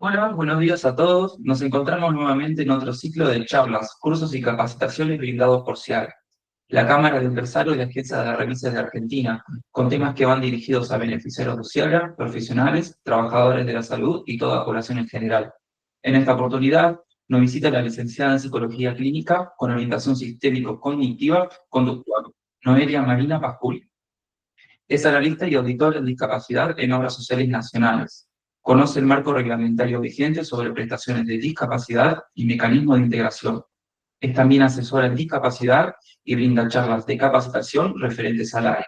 Hola, buenos días a todos. Nos encontramos nuevamente en otro ciclo de charlas, cursos y capacitaciones brindados por CIAR, la Cámara de Empresarios y la Agencia de Revistas de Argentina, con temas que van dirigidos a beneficiarios de CIAR, profesionales, trabajadores de la salud y toda población en general. En esta oportunidad nos visita la licenciada en Psicología Clínica con orientación sistémico-cognitiva conductual, Noelia Marina Pascul. Es analista y auditor en discapacidad en obras sociales nacionales. Conoce el marco reglamentario vigente sobre prestaciones de discapacidad y mecanismos de integración. Es también asesora en discapacidad y brinda charlas de capacitación referentes al área.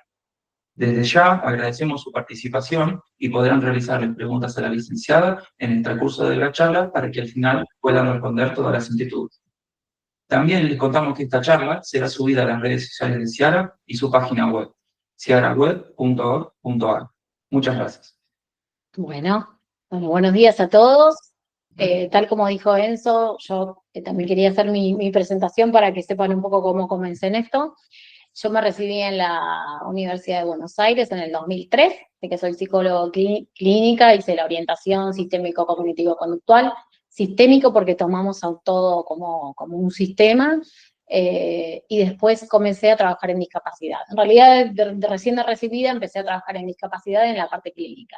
Desde ya agradecemos su participación y podrán realizarle preguntas a la licenciada en el transcurso de la charla para que al final puedan responder todas las inquietudes. También les contamos que esta charla será subida a las redes sociales de Ciara y su página web, ciaraweb.org.ar. Muchas gracias. Bueno, buenos días a todos. Tal como dijo Enzo, yo también quería hacer mi presentación para que sepan un poco cómo comencé en esto. Yo me recibí en la Universidad de Buenos Aires en el 2003, de que soy psicólogo clínica, hice la orientación sistémico-cognitivo-conductual, sistémico porque tomamos a todo como un sistema, y después comencé a trabajar en discapacidad. En realidad, recién de recibida, empecé a trabajar en discapacidad en la parte clínica.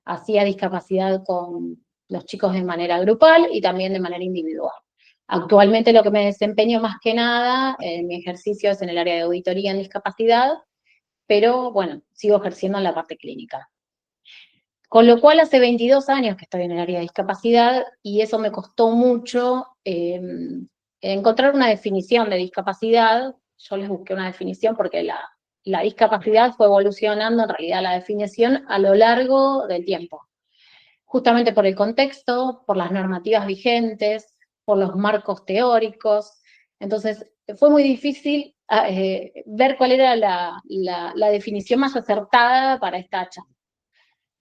Hacía discapacidad con los chicos de manera grupal y también de manera individual. Actualmente lo que me desempeño más que nada en mi ejercicio es en el área de auditoría en discapacidad, pero bueno, sigo ejerciendo en la parte clínica. Con lo cual hace 22 años que estoy en el área de discapacidad y eso me costó mucho encontrar una definición de discapacidad. Yo les busqué una definición porque la discapacidad fue evolucionando en realidad la definición a lo largo del tiempo, justamente por el contexto, por las normativas vigentes, por los marcos teóricos. Entonces, fue muy difícil ver cuál era la definición más acertada para esta charla.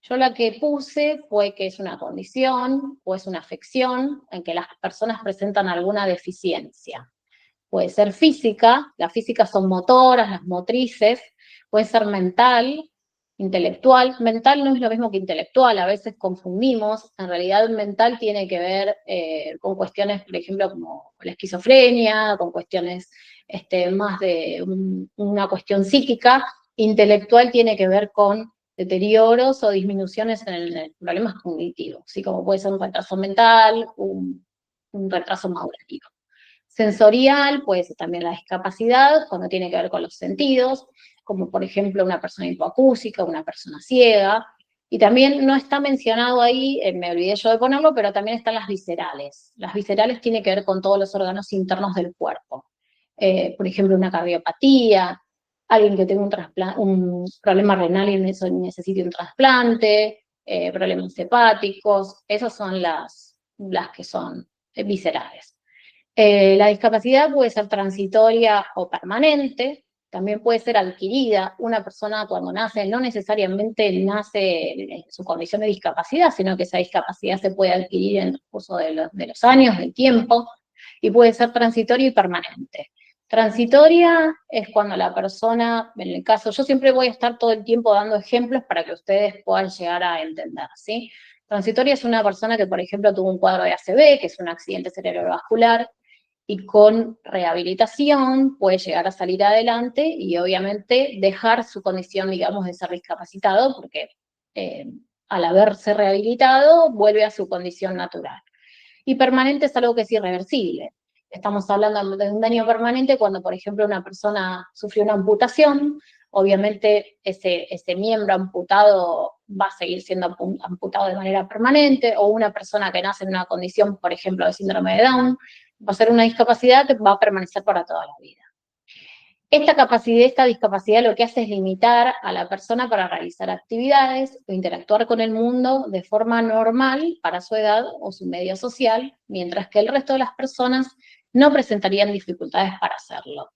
Yo la que puse fue que es una condición o es una afección en que las personas presentan alguna deficiencia. Puede ser física, las físicas son motoras, las motrices, puede ser mental, intelectual. Mental no es lo mismo que intelectual, a veces confundimos. En realidad mental tiene que ver con cuestiones, por ejemplo, como la esquizofrenia, con cuestiones más de una cuestión psíquica. Intelectual tiene que ver con deterioros o disminuciones en el problemas cognitivos, ¿sí? Como puede ser un retraso mental, un retraso madurativo. Sensorial, puede ser también la discapacidad, cuando tiene que ver con los sentidos, como por ejemplo una persona hipoacúsica, una persona ciega, y también no está mencionado ahí, me olvidé yo de ponerlo, pero también están las viscerales. Las viscerales tienen que ver con todos los órganos internos del cuerpo. Por ejemplo, una cardiopatía, alguien que tenga un problema renal y necesite un trasplante, problemas hepáticos, esas son las que son viscerales. La discapacidad puede ser transitoria o permanente, también puede ser adquirida. Una persona cuando nace no necesariamente nace en su condición de discapacidad, sino que esa discapacidad se puede adquirir en el curso de los años, del tiempo, y puede ser transitoria y permanente. Transitoria es cuando la persona, en el caso, yo siempre voy a estar todo el tiempo dando ejemplos para que ustedes puedan llegar a entender, ¿sí? Transitoria es una persona que, por ejemplo, tuvo un cuadro de ACV, que es un accidente cerebrovascular, y con rehabilitación puede llegar a salir adelante y obviamente dejar su condición, digamos, de ser discapacitado, porque al haberse rehabilitado vuelve a su condición natural. Y permanente es algo que es irreversible. Estamos hablando de un daño permanente cuando, por ejemplo, una persona sufrió una amputación, obviamente ese miembro amputado va a seguir siendo amputado de manera permanente, o una persona que nace en una condición, por ejemplo, de síndrome de Down, va a ser una discapacidad que va a permanecer para toda la vida. Esta discapacidad lo que hace es limitar a la persona para realizar actividades o interactuar con el mundo de forma normal para su edad o su medio social, mientras que el resto de las personas no presentarían dificultades para hacerlo.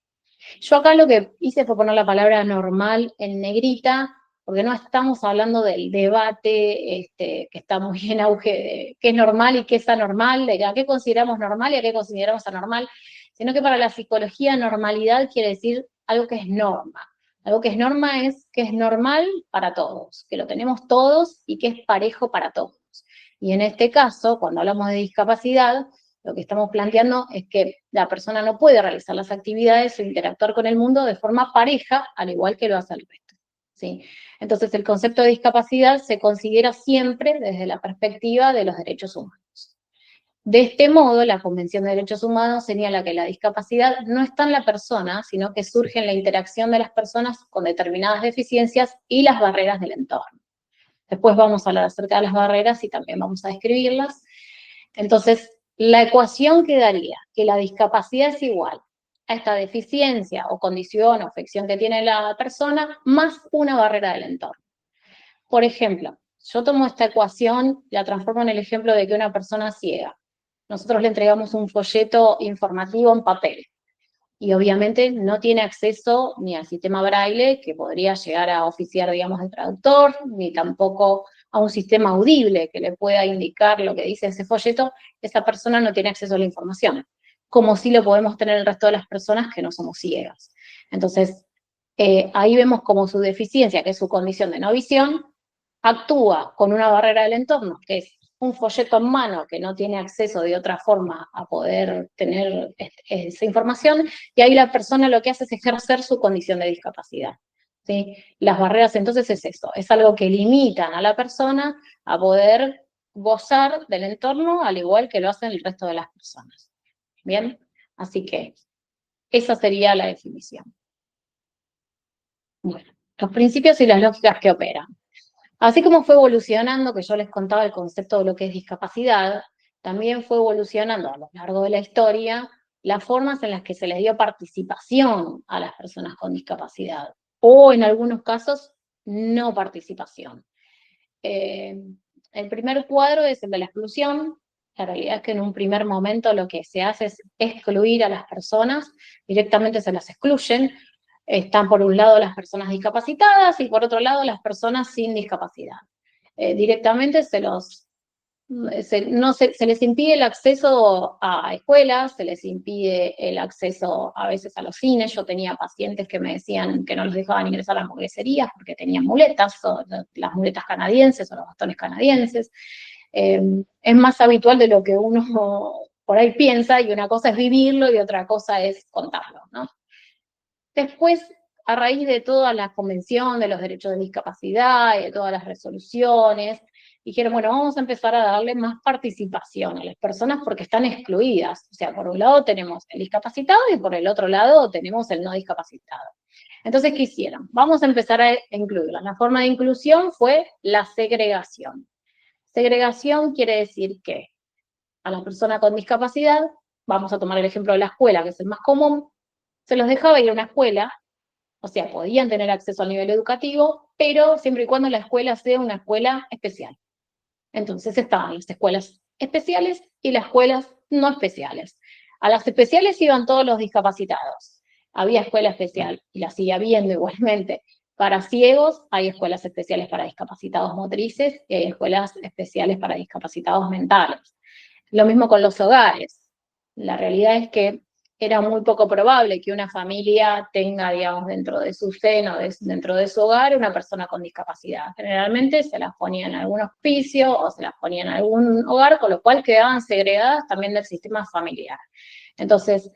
Yo acá lo que hice fue poner la palabra normal en negrita, porque no estamos hablando del debate que está muy en auge de qué es normal y qué es anormal, de a qué consideramos normal y a qué consideramos anormal, sino que para la psicología normalidad quiere decir algo que es norma. Algo que es norma es que es normal para todos, que lo tenemos todos y que es parejo para todos. Y en este caso, cuando hablamos de discapacidad, lo que estamos planteando es que la persona no puede realizar las actividades o interactuar con el mundo de forma pareja, al igual que lo hace el resto, ¿sí? Entonces, el concepto de discapacidad se considera siempre desde la perspectiva de los derechos humanos. De este modo, la Convención de Derechos Humanos señala que la discapacidad no está en la persona, sino que surge en la interacción de las personas con determinadas deficiencias y las barreras del entorno. Después vamos a hablar acerca de las barreras y también vamos a describirlas. Entonces, la ecuación quedaría que la discapacidad es igual a esta deficiencia o condición o afección que tiene la persona más una barrera del entorno. Por ejemplo, yo tomo esta ecuación, la transformo en el ejemplo de que una persona ciega. Nosotros le entregamos un folleto informativo en papel y obviamente no tiene acceso ni al sistema braille, que podría llegar a oficiar, digamos, el traductor, ni tampoco a un sistema audible que le pueda indicar lo que dice ese folleto. Esa persona no tiene acceso a la información, como sí lo podemos tener el resto de las personas que no somos ciegas. Entonces, ahí vemos como su deficiencia, que es su condición de no visión, actúa con una barrera del entorno, que es un folleto en mano que no tiene acceso de otra forma a poder tener esa información, y ahí la persona lo que hace es ejercer su condición de discapacidad, ¿sí? Las barreras entonces es eso, es algo que limitan a la persona a poder gozar del entorno al igual que lo hacen el resto de las personas. ¿Bien? Así que esa sería la definición. Bueno, los principios y las lógicas que operan. Así como fue evolucionando, que yo les contaba el concepto de lo que es discapacidad, también fue evolucionando a lo largo de la historia las formas en las que se les dio participación a las personas con discapacidad, o en algunos casos, no participación. El primer cuadro es el de la exclusión. La realidad es que en un primer momento lo que se hace es excluir a las personas, directamente se las excluyen. Están por un lado las personas discapacitadas y por otro lado las personas sin discapacidad. Directamente se les impide el acceso a escuelas, se les impide el acceso a veces a los cines. Yo tenía pacientes que me decían que no los dejaban ingresar a las hamburgueserías porque tenían muletas, o las muletas canadienses o los bastones canadienses. Es más habitual de lo que uno por ahí piensa, y una cosa es vivirlo y otra cosa es contarlo, ¿no? Después, a raíz de toda la Convención de los Derechos de Discapacidad y de todas las resoluciones, dijeron, bueno, vamos a empezar a darle más participación a las personas porque están excluidas. O sea, por un lado tenemos el discapacitado y por el otro lado tenemos el no discapacitado. Entonces, ¿qué hicieron? Vamos a empezar a incluirlas. La forma de inclusión fue la segregación. Segregación quiere decir que a la persona con discapacidad, vamos a tomar el ejemplo de la escuela, que es el más común, se los dejaba ir a una escuela, o sea, podían tener acceso al nivel educativo, pero siempre y cuando la escuela sea una escuela especial. Entonces estaban las escuelas especiales y las escuelas no especiales. A las especiales iban todos los discapacitados. Había escuela especial, y la sigue habiendo igualmente. Para ciegos hay escuelas especiales para discapacitados motrices y hay escuelas especiales para discapacitados mentales. Lo mismo con los hogares. La realidad es que era muy poco probable que una familia tenga, digamos, dentro de su seno, dentro de su hogar, una persona con discapacidad. Generalmente se las ponía en algún hospicio o se las ponía en algún hogar, con lo cual quedaban segregadas también del sistema familiar. Entonces,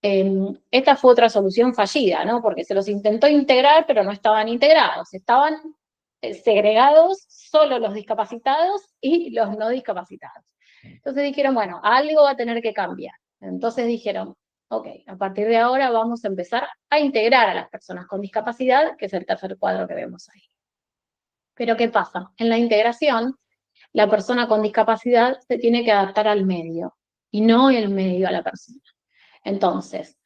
esta fue otra solución fallida, ¿no? Porque se los intentó integrar, pero no estaban integrados. Estaban segregados solo los discapacitados y los no discapacitados. Entonces dijeron, bueno, algo va a tener que cambiar. Entonces dijeron, ok, a partir de ahora vamos a empezar a integrar a las personas con discapacidad, que es el tercer cuadro que vemos ahí. Pero ¿qué pasa? En la integración, la persona con discapacidad se tiene que adaptar al medio y no el medio a la persona. Entonces,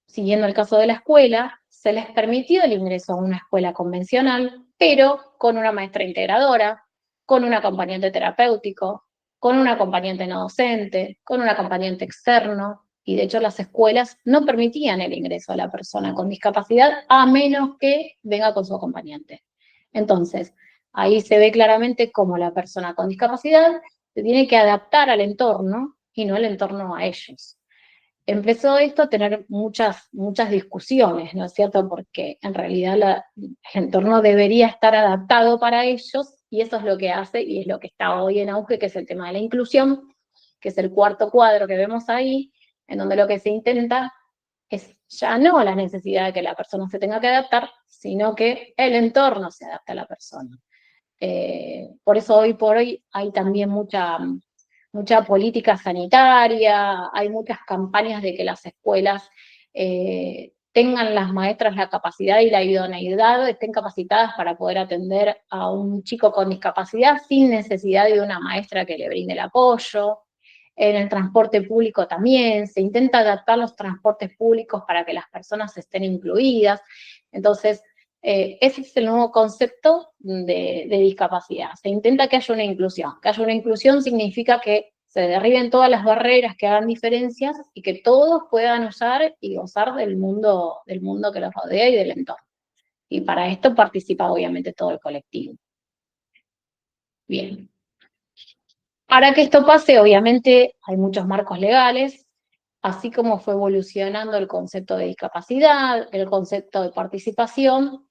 siguiendo el caso de la escuela, se les permitió el ingreso a una escuela convencional, pero con una maestra integradora, con un acompañante terapéutico, con un acompañante no docente, con un acompañante externo, y de hecho las escuelas no permitían el ingreso a la persona con discapacidad a menos que venga con su acompañante. Entonces, ahí se ve claramente cómo la persona con discapacidad se tiene que adaptar al entorno y no el entorno a ellos. Empezó esto a tener muchas discusiones, ¿no es cierto? Porque en realidad el entorno debería estar adaptado para ellos y eso es lo que hace, y es lo que está hoy en auge, que es el tema de la inclusión, que es el cuarto cuadro que vemos ahí, en donde lo que se intenta es ya no la necesidad de que la persona se tenga que adaptar, sino que el entorno se adapte a la persona. Por eso hoy por hoy hay también mucha política sanitaria, hay muchas campañas de que las escuelas tengan las maestras la capacidad y la idoneidad, estén capacitadas para poder atender a un chico con discapacidad sin necesidad de una maestra que le brinde el apoyo. En el transporte público también, se intenta adaptar los transportes públicos para que las personas estén incluidas. Entonces, ese es el nuevo concepto de discapacidad. Se intenta que haya una inclusión. Que haya una inclusión significa que se derriben todas las barreras que hagan diferencias y que todos puedan usar y gozar del mundo que los rodea y del entorno. Y para esto participa obviamente todo el colectivo. Bien. Para que esto pase, obviamente, hay muchos marcos legales, así como fue evolucionando el concepto de discapacidad, el concepto de participación,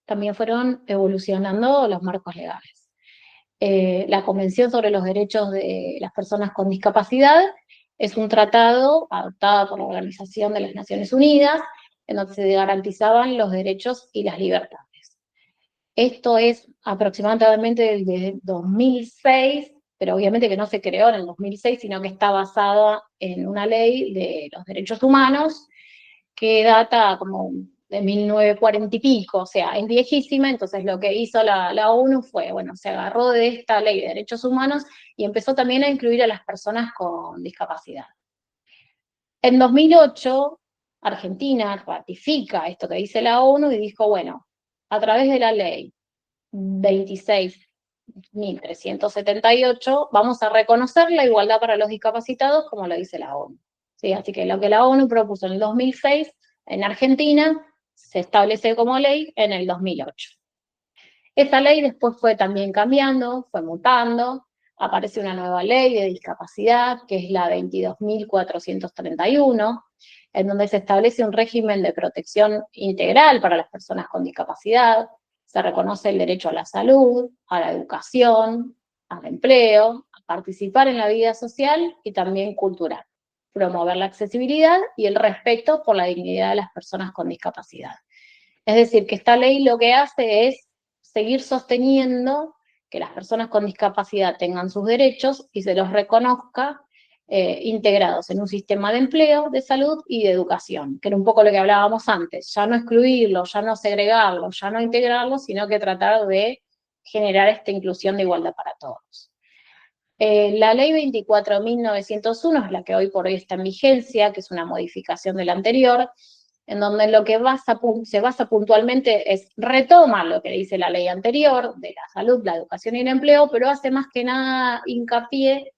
también fueron evolucionando los marcos legales. La Convención sobre los Derechos de las Personas con Discapacidad es un tratado adoptado por la Organización de las Naciones Unidas, en donde se garantizaban los derechos y las libertades. Esto es aproximadamente desde 2006, pero obviamente que no se creó en el 2006, sino que está basada en una ley de los derechos humanos que data como de 1940 y pico, o sea, es viejísima. Entonces lo que hizo la ONU fue, bueno, se agarró de esta ley de derechos humanos y empezó también a incluir a las personas con discapacidad. En 2008, Argentina ratifica esto que dice la ONU y dijo, bueno, a través de la ley 26.378, vamos a reconocer la igualdad para los discapacitados como lo dice la ONU. ¿Sí? Así que lo que la ONU propuso en el 2006 en Argentina se establece como ley en el 2008. Esta ley después fue también cambiando, fue mutando, aparece una nueva ley de discapacidad, que es la 22.431, en donde se establece un régimen de protección integral para las personas con discapacidad. Se reconoce el derecho a la salud, a la educación, al empleo, a participar en la vida social y también cultural, promover la accesibilidad y el respeto por la dignidad de las personas con discapacidad. Es decir, que esta ley lo que hace es seguir sosteniendo que las personas con discapacidad tengan sus derechos y se los reconozca integrados en un sistema de empleo, de salud y de educación, que era un poco lo que hablábamos antes, ya no excluirlos, ya no segregarlos, ya no integrarlos, sino que tratar de generar esta inclusión de igualdad para todos. La ley 24.901 es la que hoy por hoy está en vigencia, que es una modificación de la anterior, en donde lo que se basa puntualmente es retoma lo que dice la ley anterior de la salud, la educación y el empleo, pero hace más que nada hincapié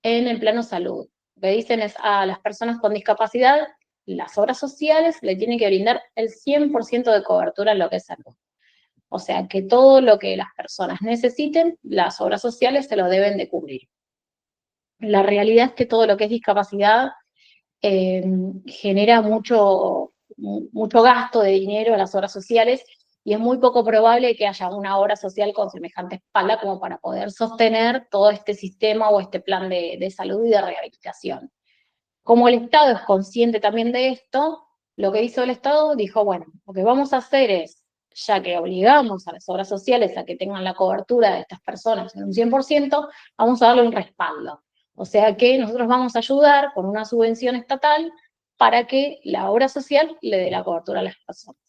en el plano salud. Lo que dicen es a las personas con discapacidad, las obras sociales le tienen que brindar el 100% de cobertura en lo que es salud. O sea, que todo lo que las personas necesiten, las obras sociales se lo deben de cubrir. La realidad es que todo lo que es discapacidad genera mucho gasto de dinero en las obras sociales y es muy poco probable que haya una obra social con semejante espalda como para poder sostener todo este sistema o este plan de salud y de rehabilitación. Como el Estado es consciente también de esto, lo que hizo el Estado, dijo, bueno, lo que vamos a hacer es, ya que obligamos a las obras sociales a que tengan la cobertura de estas personas en un 100%, vamos a darle un respaldo. O sea que nosotros vamos a ayudar con una subvención estatal para que la obra social le dé la cobertura a las personas.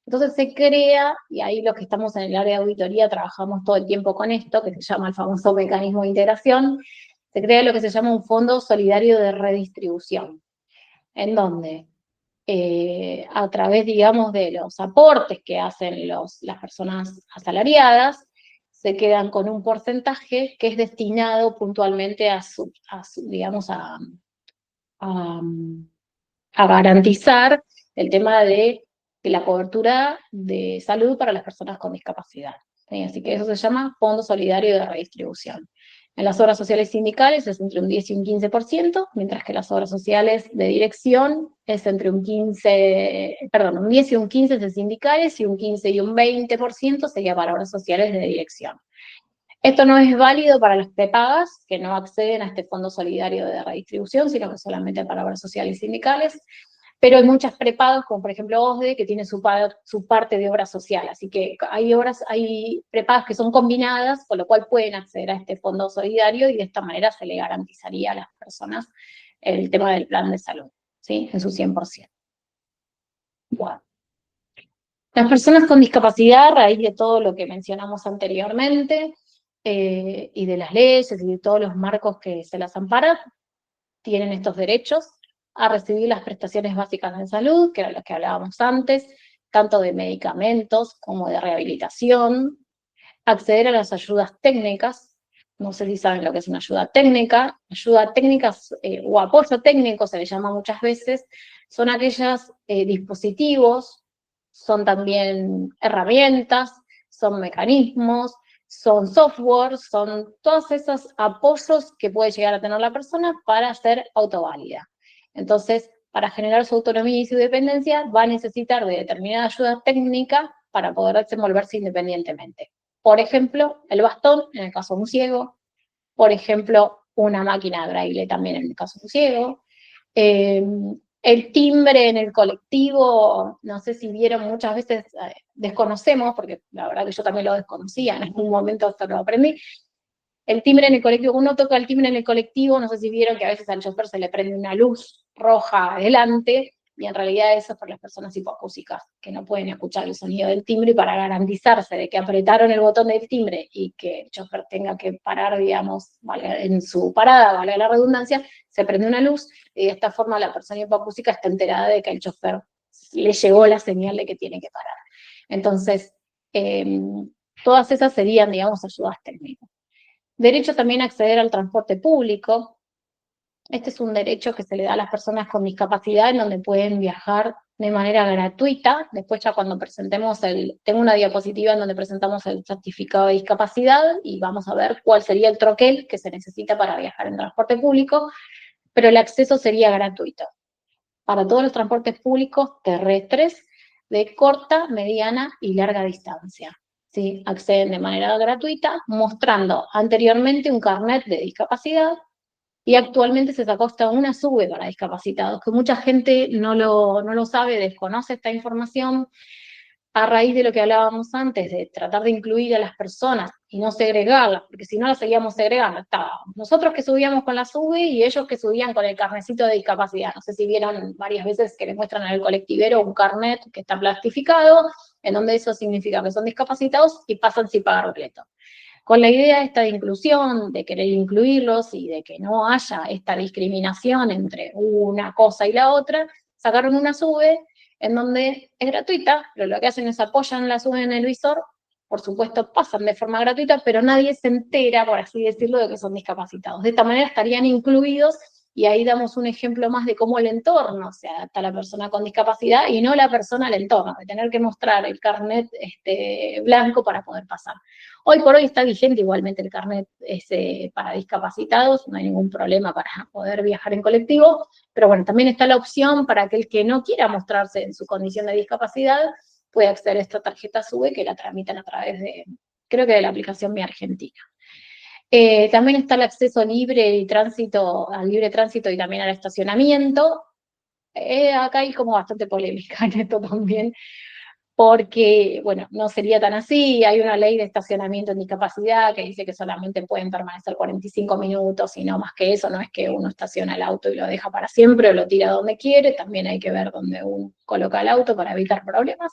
Entonces se crea, y ahí los que estamos en el área de auditoría trabajamos todo el tiempo con esto, que se llama el famoso mecanismo de integración, se crea lo que se llama un fondo solidario de redistribución, en donde a través, digamos, de los aportes que hacen las personas asalariadas, se quedan con un porcentaje que es destinado puntualmente digamos, a garantizar el tema de la cobertura de salud para las personas con discapacidad. ¿Sí? Así que eso se llama Fondo Solidario de Redistribución. En las obras sociales sindicales es entre un 10 y un 15%, mientras que las obras sociales de dirección es entre un 10 y un 15% de sindicales y un 15 y un 20% sería para obras sociales de dirección. Esto no es válido para las prepagas que no acceden a este fondo solidario de redistribución, sino que solamente para obras sociales y sindicales. Pero hay muchas prepagas, como por ejemplo OSDE, que tiene su parte de obra social. Así que hay prepagas que son combinadas, con lo cual pueden acceder a este fondo solidario y de esta manera se le garantizaría a las personas el tema del plan de salud, ¿sí? En su 100%. Bueno. Las personas con discapacidad, a raíz de todo lo que mencionamos anteriormente, y de las leyes y de todos los marcos que se las amparan, tienen estos derechos a recibir las prestaciones básicas de salud, que eran las que hablábamos antes, tanto de medicamentos como de rehabilitación, acceder a las ayudas técnicas. No sé si saben lo que es una ayuda técnica. Ayuda técnica o apoyo técnico se le llama muchas veces, son aquellos dispositivos, son también herramientas, son mecanismos, son software, son todos esos apoyos que puede llegar a tener la persona para ser autoválida. Entonces, para generar su autonomía y su dependencia, va a necesitar de determinada ayuda técnica para poder desenvolverse independientemente. Por ejemplo, el bastón, en el caso de un ciego. Por ejemplo, una máquina de braille también en el caso de un ciego. El timbre en el colectivo, no sé si vieron, muchas veces desconocemos, porque la verdad que yo también lo desconocía, en algún momento hasta lo aprendí. El timbre en el colectivo, uno toca el timbre en el colectivo, no sé si vieron que a veces al chofer se le prende una luz roja adelante, y en realidad eso es por las personas hipoacúsicas, que no pueden escuchar el sonido del timbre, y para garantizarse de que apretaron el botón del timbre y que el chofer tenga que parar, digamos, en su parada, valga la redundancia, se prende una luz, y de esta forma la persona hipoacúsica está enterada de que al chofer le llegó la señal de que tiene que parar. Entonces, todas esas serían, digamos, ayudas técnicas. Derecho también a acceder al transporte público. Este es un derecho que se le da a las personas con discapacidad, en donde pueden viajar de manera gratuita. Después ya cuando presentemos tengo una diapositiva en donde presentamos el certificado de discapacidad y vamos a ver cuál sería el troquel que se necesita para viajar en transporte público, pero el acceso sería gratuito para todos los transportes públicos terrestres de corta, mediana y larga distancia. ¿Sí? Acceden de manera gratuita, mostrando anteriormente un carnet de discapacidad, y actualmente se sacó hasta una SUBE para discapacitados, que mucha gente no lo sabe, desconoce esta información, a raíz de lo que hablábamos antes, de tratar de incluir a las personas y no segregarlas, porque si no las seguíamos segregando, estábamos nosotros que subíamos con la SUBE y ellos que subían con el carnecito de discapacidad. No sé si vieron varias veces que les muestran en el colectivero un carnet que está plastificado, en donde eso significa que son discapacitados y pasan sin pagar boleto. Con la idea esta de inclusión, de querer incluirlos y de que no haya esta discriminación entre una cosa y la otra, sacaron una SUBE en donde es gratuita, pero lo que hacen es apoyan la SUBE en el visor, por supuesto pasan de forma gratuita, pero nadie se entera, por así decirlo, de que son discapacitados. De esta manera estarían incluidos, y ahí damos un ejemplo más de cómo el entorno se adapta a la persona con discapacidad y no la persona al entorno, de tener que mostrar el carnet blanco para poder pasar. Hoy por hoy está vigente igualmente el carnet para discapacitados, no hay ningún problema para poder viajar en colectivo, pero bueno, también está la opción para aquel que no quiera mostrarse en su condición de discapacidad, puede acceder a esta tarjeta SUBE que la tramitan a través de, creo que de la aplicación Mi Argentina. También está el acceso libre y tránsito, al libre tránsito y también al estacionamiento. Acá hay como bastante polémica en esto también, porque, bueno, no sería tan así. Hay una ley de estacionamiento en discapacidad que dice que solamente pueden permanecer 45 minutos y no más que eso. No es que uno estaciona el auto y lo deja para siempre o lo tira donde quiere, también hay que ver dónde uno coloca el auto para evitar problemas.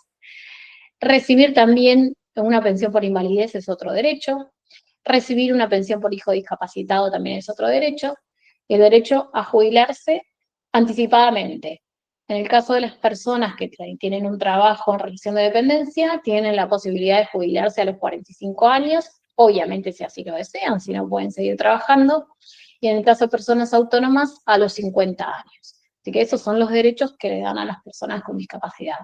Recibir también una pensión por invalidez es otro derecho. Recibir una pensión por hijo discapacitado también es otro derecho. El derecho a jubilarse anticipadamente. En el caso de las personas que tienen un trabajo en relación de dependencia, tienen la posibilidad de jubilarse a los 45 años, obviamente si así lo desean, si no pueden seguir trabajando, y en el caso de personas autónomas, a los 50 años. Así que esos son los derechos que le dan a las personas con discapacidad.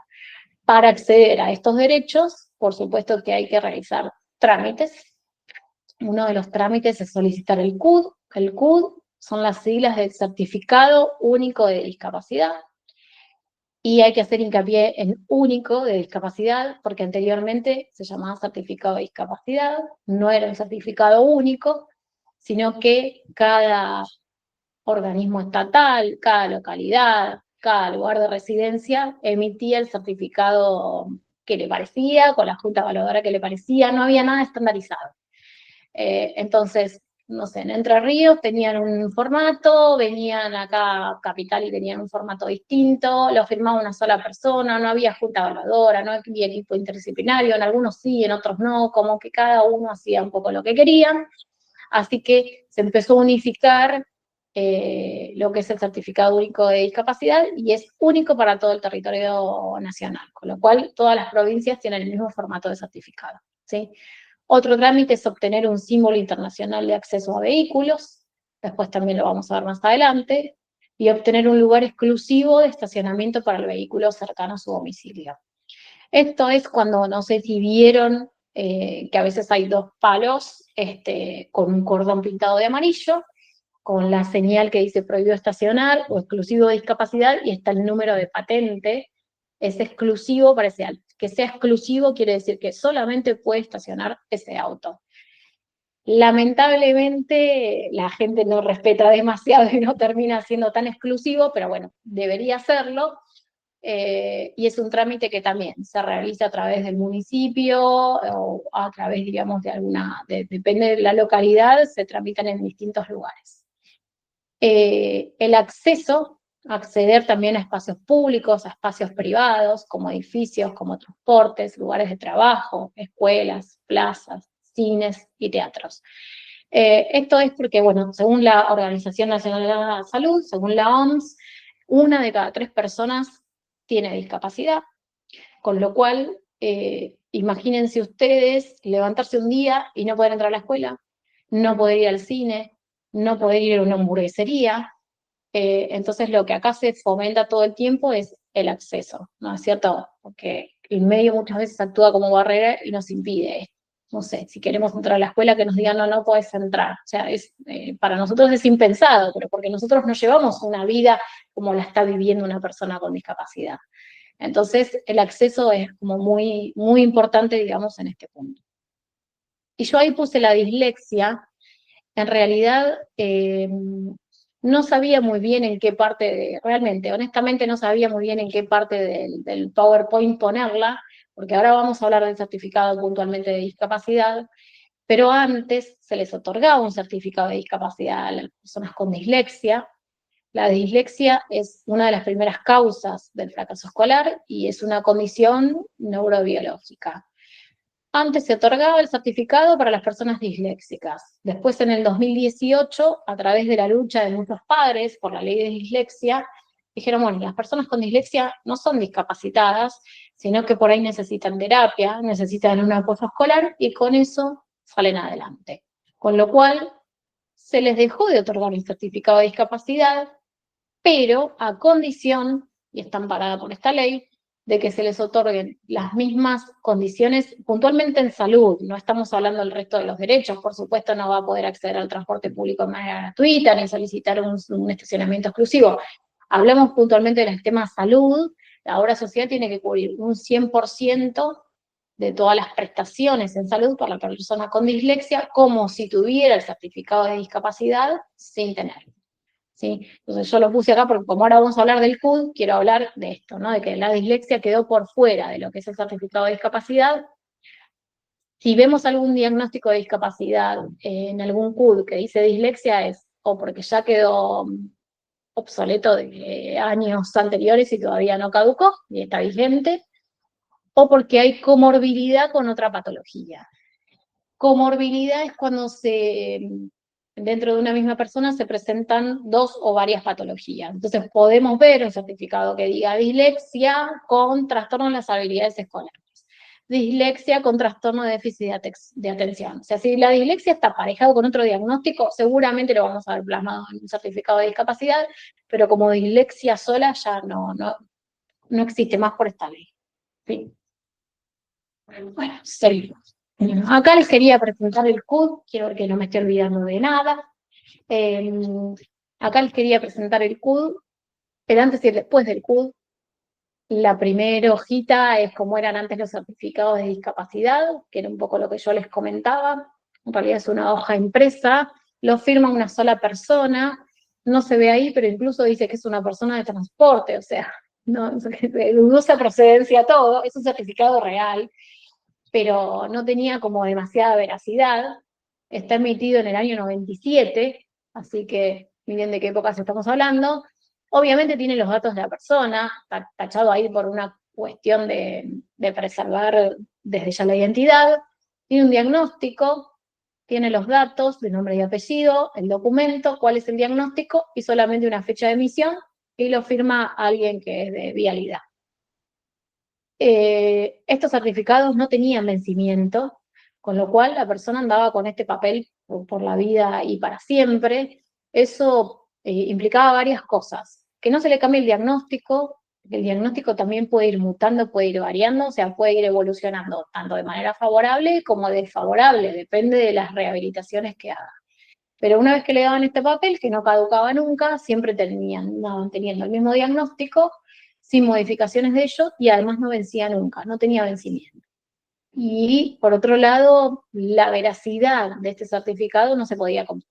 Para acceder a estos derechos, por supuesto que hay que realizar trámites. Uno de los trámites es solicitar el CUD. El CUD son las siglas del Certificado Único de Discapacidad. y hay que hacer hincapié en único de discapacidad, porque anteriormente se llamaba certificado de discapacidad, no era un certificado único, sino que cada organismo estatal, cada localidad, cada lugar de residencia emitía el certificado que le parecía, con la junta evaluadora que le parecía, no había nada estandarizado. Entonces, no sé, en Entre Ríos tenían un formato, venían acá a Capital y tenían un formato distinto, lo firmaba una sola persona, no había junta evaluadora, no había equipo interdisciplinario, en algunos sí, en otros no, como que cada uno hacía un poco lo que querían. Así que se empezó a unificar lo que es el certificado único de discapacidad y es único para todo el territorio nacional, con lo cual todas las provincias tienen el mismo formato de certificado, ¿sí? Otro trámite es obtener un símbolo internacional de acceso a vehículos, después también lo vamos a ver más adelante, y obtener un lugar exclusivo de estacionamiento para el vehículo cercano a su domicilio. Esto es cuando, no sé si vieron, que a veces hay dos palos con un cordón pintado de amarillo, con la señal que dice prohibido estacionar o exclusivo de discapacidad, y está el número de patente, es exclusivo para ese auto. Que sea exclusivo quiere decir que solamente puede estacionar ese auto. Lamentablemente la gente no respeta demasiado y no termina siendo tan exclusivo, pero bueno, debería hacerlo. Y es un trámite que también se realiza a través del municipio o a través, digamos, de depende de la localidad, se tramitan en distintos lugares. El acceso, acceder también a espacios públicos, a espacios privados, como edificios, como transportes, lugares de trabajo, escuelas, plazas, cines y teatros. Esto es porque, bueno, según la Organización Nacional de la Salud, según la OMS, 1 de cada 3 personas tiene discapacidad, con lo cual, imagínense ustedes levantarse un día y no poder entrar a la escuela, no poder ir al cine, no poder ir a una hamburguesería. Entonces lo que acá se fomenta todo el tiempo es el acceso, ¿no es cierto? Porque el medio muchas veces actúa como barrera y nos impide. No sé, si queremos entrar a la escuela que nos digan no, no puedes entrar. O sea, para nosotros es impensado, pero porque nosotros no llevamos una vida como la está viviendo una persona con discapacidad. Entonces el acceso es como muy, muy importante, digamos, en este punto. Y yo ahí puse la dislexia. En realidad no sabía muy bien en qué parte, realmente, honestamente no sabía muy bien en qué parte del PowerPoint ponerla, porque ahora vamos a hablar del certificado puntualmente de discapacidad, pero antes se les otorgaba un certificado de discapacidad a las personas con dislexia. La dislexia es una de las primeras causas del fracaso escolar y es una condición neurobiológica. Antes se otorgaba el certificado para las personas disléxicas. Después, en el 2018, a través de la lucha de muchos padres por la ley de dislexia, dijeron, bueno, las personas con dislexia no son discapacitadas, sino que por ahí necesitan terapia, necesitan un apoyo escolar y con eso salen adelante. Con lo cual, se les dejó de otorgar el certificado de discapacidad, pero a condición, y está amparada por esta ley, de que se les otorguen las mismas condiciones puntualmente en salud. No estamos hablando del resto de los derechos, por supuesto no va a poder acceder al transporte público de manera gratuita, ni solicitar un estacionamiento exclusivo. Hablamos puntualmente del tema salud. La obra social tiene que cubrir un 100% de todas las prestaciones en salud para la persona con dislexia, como si tuviera el certificado de discapacidad sin tenerlo. ¿Sí? Entonces yo lo puse acá porque como ahora vamos a hablar del CUD, quiero hablar de esto, ¿no? De que la dislexia quedó por fuera de lo que es el certificado de discapacidad. Si vemos algún diagnóstico de discapacidad en algún CUD que dice dislexia, es o porque ya quedó obsoleto de años anteriores y todavía no caducó y está vigente, o porque hay comorbilidad con otra patología. Comorbilidad es cuando dentro de una misma persona se presentan 2 o varias patologías. Entonces podemos ver un certificado que diga dislexia con trastorno en las habilidades escolares, dislexia con trastorno de déficit de atención. O sea, si la dislexia está aparejado con otro diagnóstico, seguramente lo vamos a ver plasmado en un certificado de discapacidad, pero como dislexia sola ya no existe más por esta ley. ¿Sí? Bueno, seguimos. Acá les quería presentar el CUD, quiero ver que no me estoy olvidando de nada. Acá les quería presentar el CUD, el antes y el después del CUD. La primera hojita es como eran antes los certificados de discapacidad, que era un poco lo que yo les comentaba. En realidad es una hoja impresa, lo firma una sola persona, no se ve ahí, pero incluso dice que es una persona de transporte, o sea, no, de dudosa procedencia todo, es un certificado real, pero no tenía como demasiada veracidad. Está emitido en el año 97, así que miren de qué épocas estamos hablando. Obviamente tiene los datos de la persona, está tachado ahí por una cuestión de preservar desde ya la identidad. Tiene un diagnóstico, tiene los datos de nombre y apellido, el documento, cuál es el diagnóstico y solamente una fecha de emisión, y lo firma alguien que es de vialidad. Estos certificados no tenían vencimiento, con lo cual la persona andaba con este papel por la vida y para siempre. Eso implicaba varias cosas. Que no se le cambie el diagnóstico también puede ir mutando, puede ir variando, o sea, puede ir evolucionando tanto de manera favorable como desfavorable, depende de las rehabilitaciones que haga. Pero una vez que le daban este papel, que no caducaba nunca, siempre andaban teniendo el mismo diagnóstico, sin modificaciones de ello, y además no vencía nunca, no tenía vencimiento. Y por otro lado, la veracidad de este certificado no se podía comprobar.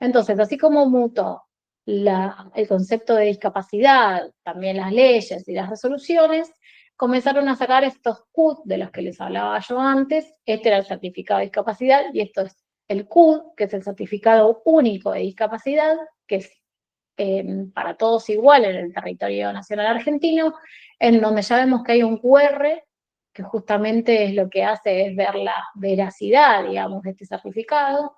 Entonces, así como mutó el concepto de discapacidad, también las leyes y las resoluciones, comenzaron a sacar estos CUD de los que les hablaba yo antes. Este era el certificado de discapacidad y esto es el CUD, que es el certificado único de discapacidad, que es para todos igual en el territorio nacional argentino, en donde ya vemos que hay un QR, que justamente es lo que hace es ver la veracidad, digamos, de este certificado.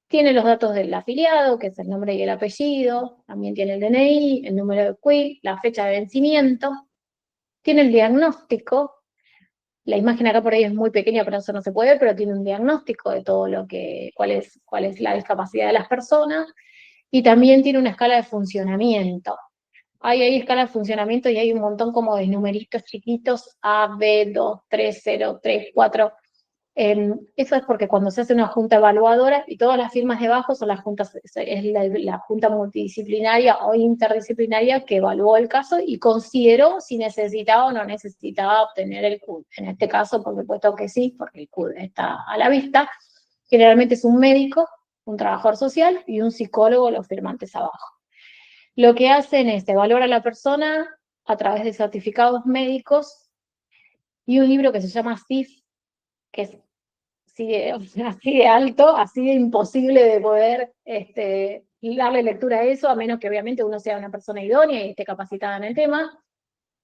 Tiene los datos del afiliado, que es el nombre y el apellido, también tiene el DNI, el número de CUI, la fecha de vencimiento, tiene el diagnóstico. La imagen acá por ahí es muy pequeña, pero eso no se puede ver, pero tiene un diagnóstico de todo cuál es la discapacidad de las personas, y también tiene una escala de funcionamiento. Hay escala de funcionamiento y hay un montón como de numeritos chiquitos, A, B, 2, 3, 0, 3, 4. Eso es porque cuando se hace una junta evaluadora, y todas las firmas debajo son las juntas, es la junta multidisciplinaria o interdisciplinaria que evaluó el caso y consideró si necesitaba o no necesitaba obtener el CUD. En este caso, por supuesto que sí, porque el CUD está a la vista. Generalmente es un médico, un trabajador social y un psicólogo los firmantes abajo. Lo que hacen es evaluar a la persona a través de certificados médicos y un libro que se llama CIF, que es así de alto, así de imposible de poder darle lectura a eso, a menos que obviamente uno sea una persona idónea y esté capacitada en el tema,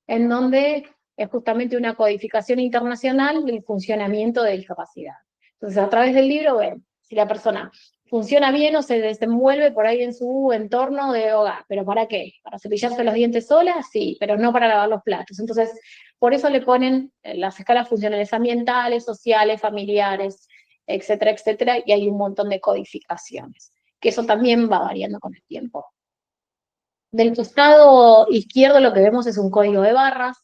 en donde es justamente una codificación internacional del funcionamiento de discapacidad. Entonces, a través del libro ven si la persona funciona bien o se desenvuelve por ahí en su entorno de hogar. ¿Pero para qué? ¿Para cepillarse los dientes sola? Sí, pero no para lavar los platos. Entonces, por eso le ponen las escalas funcionales ambientales, sociales, familiares, etcétera, etcétera, y hay un montón de codificaciones, que eso también va variando con el tiempo. Del costado izquierdo lo que vemos es un código de barras.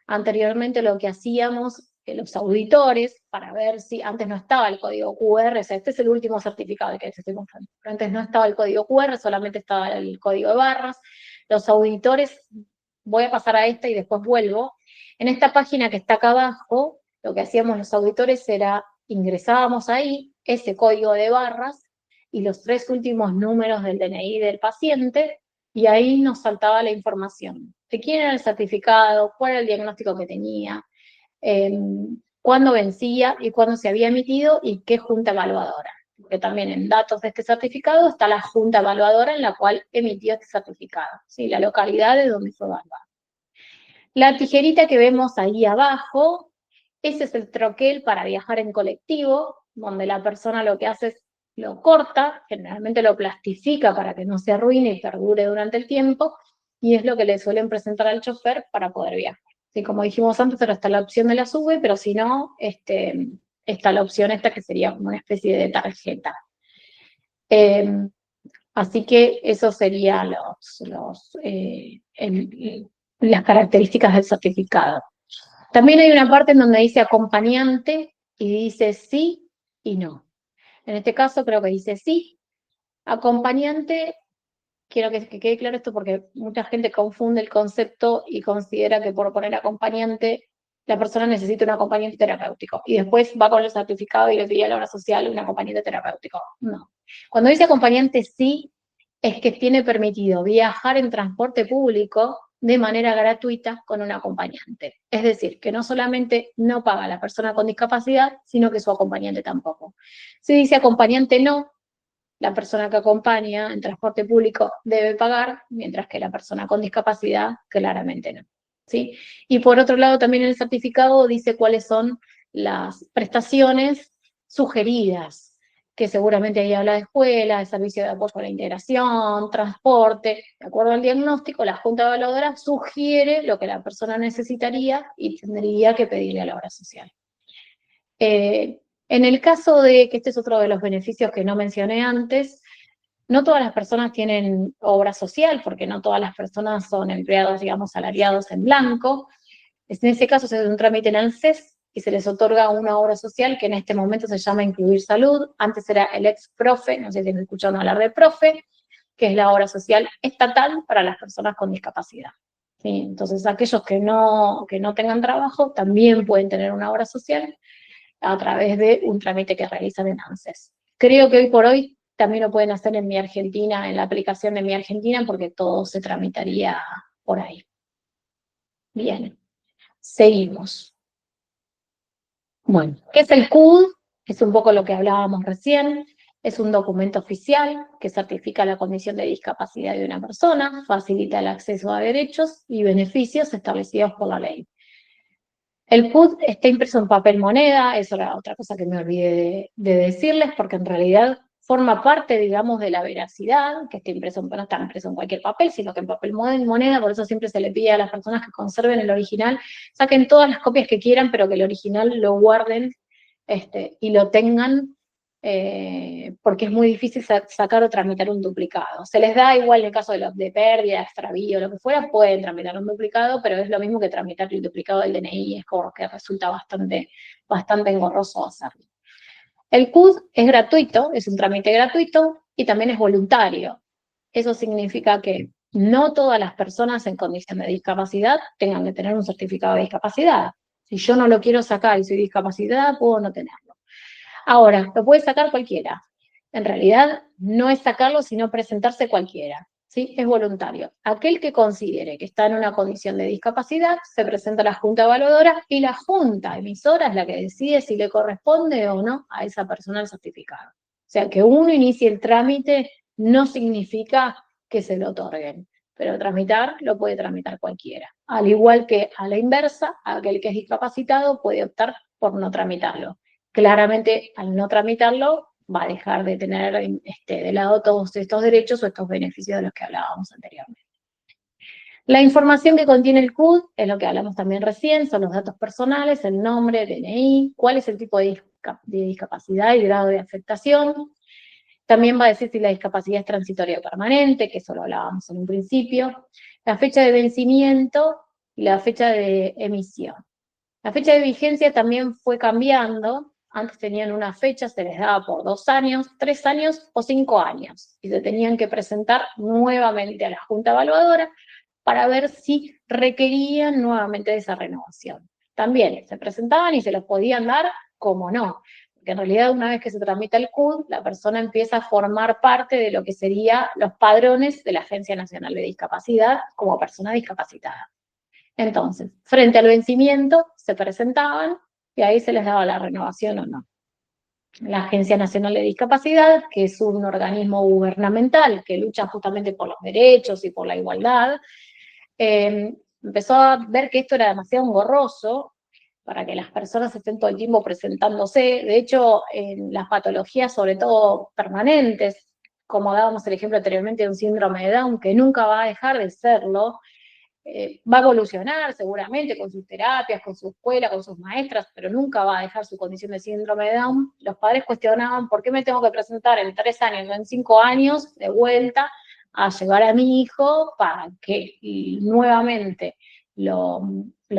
Anteriormente lo que hacíamos los auditores, para ver si antes no estaba el código QR, o sea, este es el último certificado que les estoy mostrando, pero antes no estaba el código QR, solamente estaba el código de barras. Los auditores, voy a pasar a esta y después vuelvo. En esta página que está acá abajo, lo que hacíamos los auditores era, ingresábamos ahí ese código de barras y los 3 últimos números del DNI del paciente, y ahí nos saltaba la información de quién era el certificado, cuál era el diagnóstico que tenía, cuándo vencía y cuándo se había emitido y qué junta evaluadora. Porque también en datos de este certificado está la junta evaluadora en la cual emitió este certificado, ¿sí? La localidad de donde fue evaluado. La tijerita que vemos ahí abajo, ese es el troquel para viajar en colectivo, donde la persona lo que hace es lo corta, generalmente lo plastifica para que no se arruine y perdure durante el tiempo, y es lo que le suelen presentar al chofer para poder viajar. Sí, como dijimos antes, ahora está la opción de la SUBE, pero si no, está la opción esta que sería como una especie de tarjeta. Así que eso serían las características del certificado. También hay una parte en donde dice acompañante y dice sí y no. En este caso creo que dice sí. Acompañante quiero que quede claro esto porque mucha gente confunde el concepto y considera que por poner acompañante, la persona necesita un acompañante terapéutico. Y después va con el certificado y le pide a la obra social un acompañante terapéutico. No. Cuando dice acompañante, sí, es que tiene permitido viajar en transporte público de manera gratuita con un acompañante. Es decir, que no solamente no paga la persona con discapacidad, sino que su acompañante tampoco. Si dice acompañante no, la persona que acompaña en transporte público debe pagar, mientras que la persona con discapacidad claramente no. ¿Sí? Y por otro lado, también el certificado dice cuáles son las prestaciones sugeridas, que seguramente ahí habla de escuela, de servicio de apoyo a la integración, transporte. De acuerdo al diagnóstico, la Junta Evaluadora sugiere lo que la persona necesitaría y tendría que pedirle a la obra social. En el caso de que este es otro de los beneficios que no mencioné antes, no todas las personas tienen obra social, porque no todas las personas son empleados, digamos, salariados en blanco. En ese caso se hace un trámite en ANSES y se les otorga una obra social que en este momento se llama Incluir Salud. Antes era el ex profe, no sé si han escuchado hablar de profe, que es la obra social estatal para las personas con discapacidad. ¿Sí? Entonces, aquellos que no tengan trabajo también pueden tener una obra social a través de un trámite que realizan en ANSES. Creo que hoy por hoy también lo pueden hacer en Mi Argentina, en la aplicación de Mi Argentina, porque todo se tramitaría por ahí. Bien, seguimos. Bueno, ¿qué es el CUD? Es un poco lo que hablábamos recién. Es un documento oficial que certifica la condición de discapacidad de una persona, facilita el acceso a derechos y beneficios establecidos por la ley. El PUD está impreso en papel moneda, eso era otra cosa que me olvidé de decirles, porque en realidad forma parte, digamos, de la veracidad, que esté impreso, no está impreso en cualquier papel, sino que en papel moneda, por eso siempre se le pide a las personas que conserven el original, saquen todas las copias que quieran, pero que el original lo guarden y lo tengan, porque es muy difícil sacar o tramitar un duplicado. Se les da igual en el caso de pérdida, extravío, lo que fuera, pueden tramitar un duplicado, pero es lo mismo que tramitar el duplicado del DNI, es como que resulta bastante engorroso hacerlo. El CUD es gratuito, es un trámite gratuito y también es voluntario. Eso significa que no todas las personas en condición de discapacidad tengan que tener un certificado de discapacidad. Si yo no lo quiero sacar y soy discapacitada, puedo no tenerlo. Ahora, lo puede sacar cualquiera. En realidad, no es sacarlo, sino presentarse cualquiera. ¿Sí? Es voluntario. Aquel que considere que está en una condición de discapacidad, se presenta a la Junta Evaluadora y la Junta Emisora es la que decide si le corresponde o no a esa persona el certificado. O sea, que uno inicie el trámite no significa que se lo otorguen, pero tramitar lo puede tramitar cualquiera. Al igual que a la inversa, aquel que es discapacitado puede optar por no tramitarlo. Claramente, al no tramitarlo, va a dejar de tener de lado todos estos derechos o estos beneficios de los que hablábamos anteriormente. La información que contiene el CUD es lo que hablamos también recién, son los datos personales, el nombre, DNI, cuál es el tipo de discapacidad y grado de afectación. También va a decir si la discapacidad es transitoria o permanente, que eso lo hablábamos en un principio, la fecha de vencimiento y la fecha de emisión. La fecha de vigencia también fue cambiando. Antes tenían una fecha, se les daba por 2 años, 3 años o 5 años. Y se tenían que presentar nuevamente a la Junta Evaluadora para ver si requerían nuevamente esa renovación. También se presentaban y se los podían dar como no. Porque en realidad una vez que se tramita el CUD, la persona empieza a formar parte de lo que serían los padrones de la Agencia Nacional de Discapacidad como persona discapacitada. Entonces, frente al vencimiento, se presentaban y ahí se les daba la renovación o no. La Agencia Nacional de Discapacidad, que es un organismo gubernamental que lucha justamente por los derechos y por la igualdad, empezó a ver que esto era demasiado engorroso para que las personas estén todo el tiempo presentándose. De hecho, en las patologías, sobre todo permanentes, como dábamos el ejemplo anteriormente de un síndrome de Down, que nunca va a dejar de serlo, va a evolucionar seguramente con sus terapias, con su escuela, con sus maestras, pero nunca va a dejar su condición de síndrome de Down. Los padres cuestionaban por qué me tengo que presentar en 3 años o en 5 años de vuelta a llevar a mi hijo para que nuevamente lo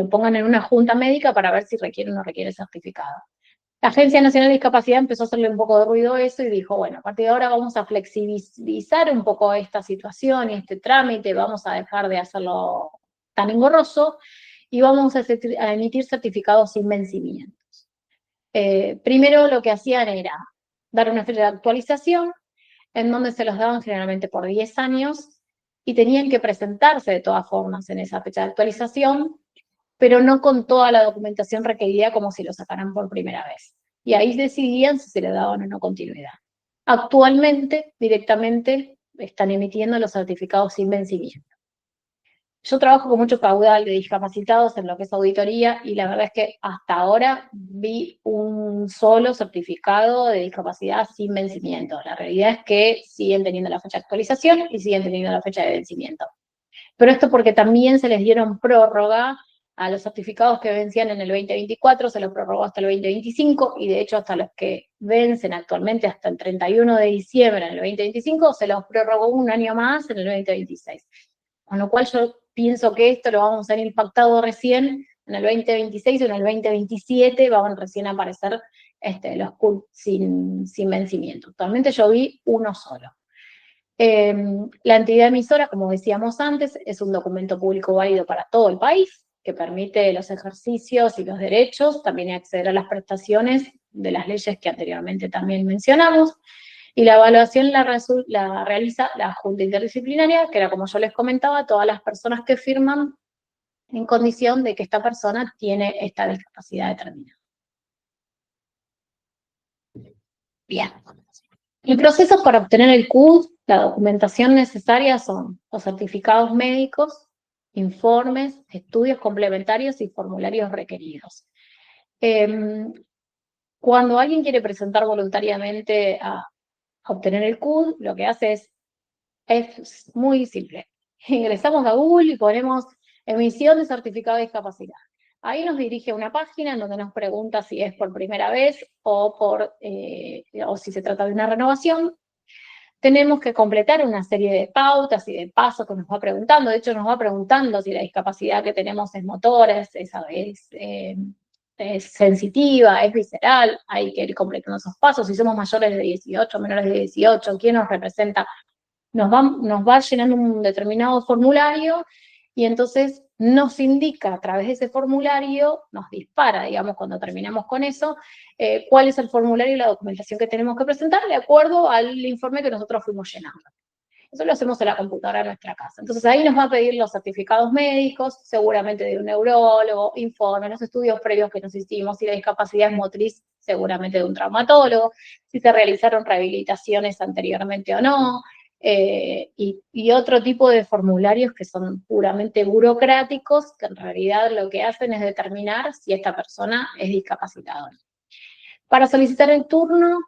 pongan en una junta médica para ver si requiere o no requiere certificado. La Agencia Nacional de Discapacidad empezó a hacerle un poco de ruido a eso y dijo, bueno, a partir de ahora vamos a flexibilizar un poco esta situación y este trámite, vamos a dejar de hacerlo tan engorroso y vamos a emitir certificados sin vencimientos. Primero lo que hacían era dar una fecha de actualización, en donde se los daban generalmente por 10 años y tenían que presentarse de todas formas en esa fecha de actualización, pero no con toda la documentación requerida como si lo sacaran por primera vez. Y ahí decidían si se le daban o no continuidad. Actualmente, directamente, están emitiendo los certificados sin vencimiento. Yo trabajo con mucho caudal de discapacitados en lo que es auditoría y la verdad es que hasta ahora vi un solo certificado de discapacidad sin vencimiento. La realidad es que siguen teniendo la fecha de actualización y siguen teniendo la fecha de vencimiento. Pero esto porque también se les dieron prórroga a los certificados que vencían en el 2024, se los prorrogó hasta el 2025 y de hecho hasta los que vencen actualmente hasta el 31 de diciembre en el 2025 se los prorrogó un año más en el 2026. Con lo cual yo pienso que esto lo vamos a ver impactado recién en el 2026 o en el 2027 van recién a aparecer los CUT sin vencimiento. Actualmente yo vi uno solo. La entidad emisora, como decíamos antes, es un documento público válido para todo el país, que permite los ejercicios y los derechos, también acceder a las prestaciones de las leyes que anteriormente también mencionamos, y la evaluación la realiza la Junta Interdisciplinaria, que era, como yo les comentaba, todas las personas que firman en condición de que esta persona tiene esta discapacidad determinada. Bien. El proceso para obtener el CUD, la documentación necesaria son los certificados médicos, informes, estudios complementarios y formularios requeridos. Cuando alguien quiere presentar voluntariamente a obtener el CUD, lo que hace es muy simple. Ingresamos a Google y ponemos emisión de certificado de discapacidad. Ahí nos dirige a una página en donde nos pregunta si es por primera vez o si se trata de una renovación. Tenemos que completar una serie de pautas y de pasos que nos va preguntando. De hecho, nos va preguntando si la discapacidad que tenemos es motora, es sensitiva, es visceral. Hay que ir completando esos pasos. Si somos mayores de 18, menores de 18, ¿quién nos representa? Nos va llenando un determinado formulario y entonces nos indica a través de ese formulario, nos dispara, digamos, cuando terminamos con eso, cuál es el formulario y la documentación que tenemos que presentar de acuerdo al informe que nosotros fuimos llenando. Eso lo hacemos en la computadora de nuestra casa. Entonces ahí nos va a pedir los certificados médicos, seguramente de un neurólogo, informes, los estudios previos que nos hicimos, si la discapacidad es motriz, seguramente de un traumatólogo, si se realizaron rehabilitaciones anteriormente o no, y otro tipo de formularios que son puramente burocráticos, que en realidad lo que hacen es determinar si esta persona es discapacitada. Para solicitar el turno,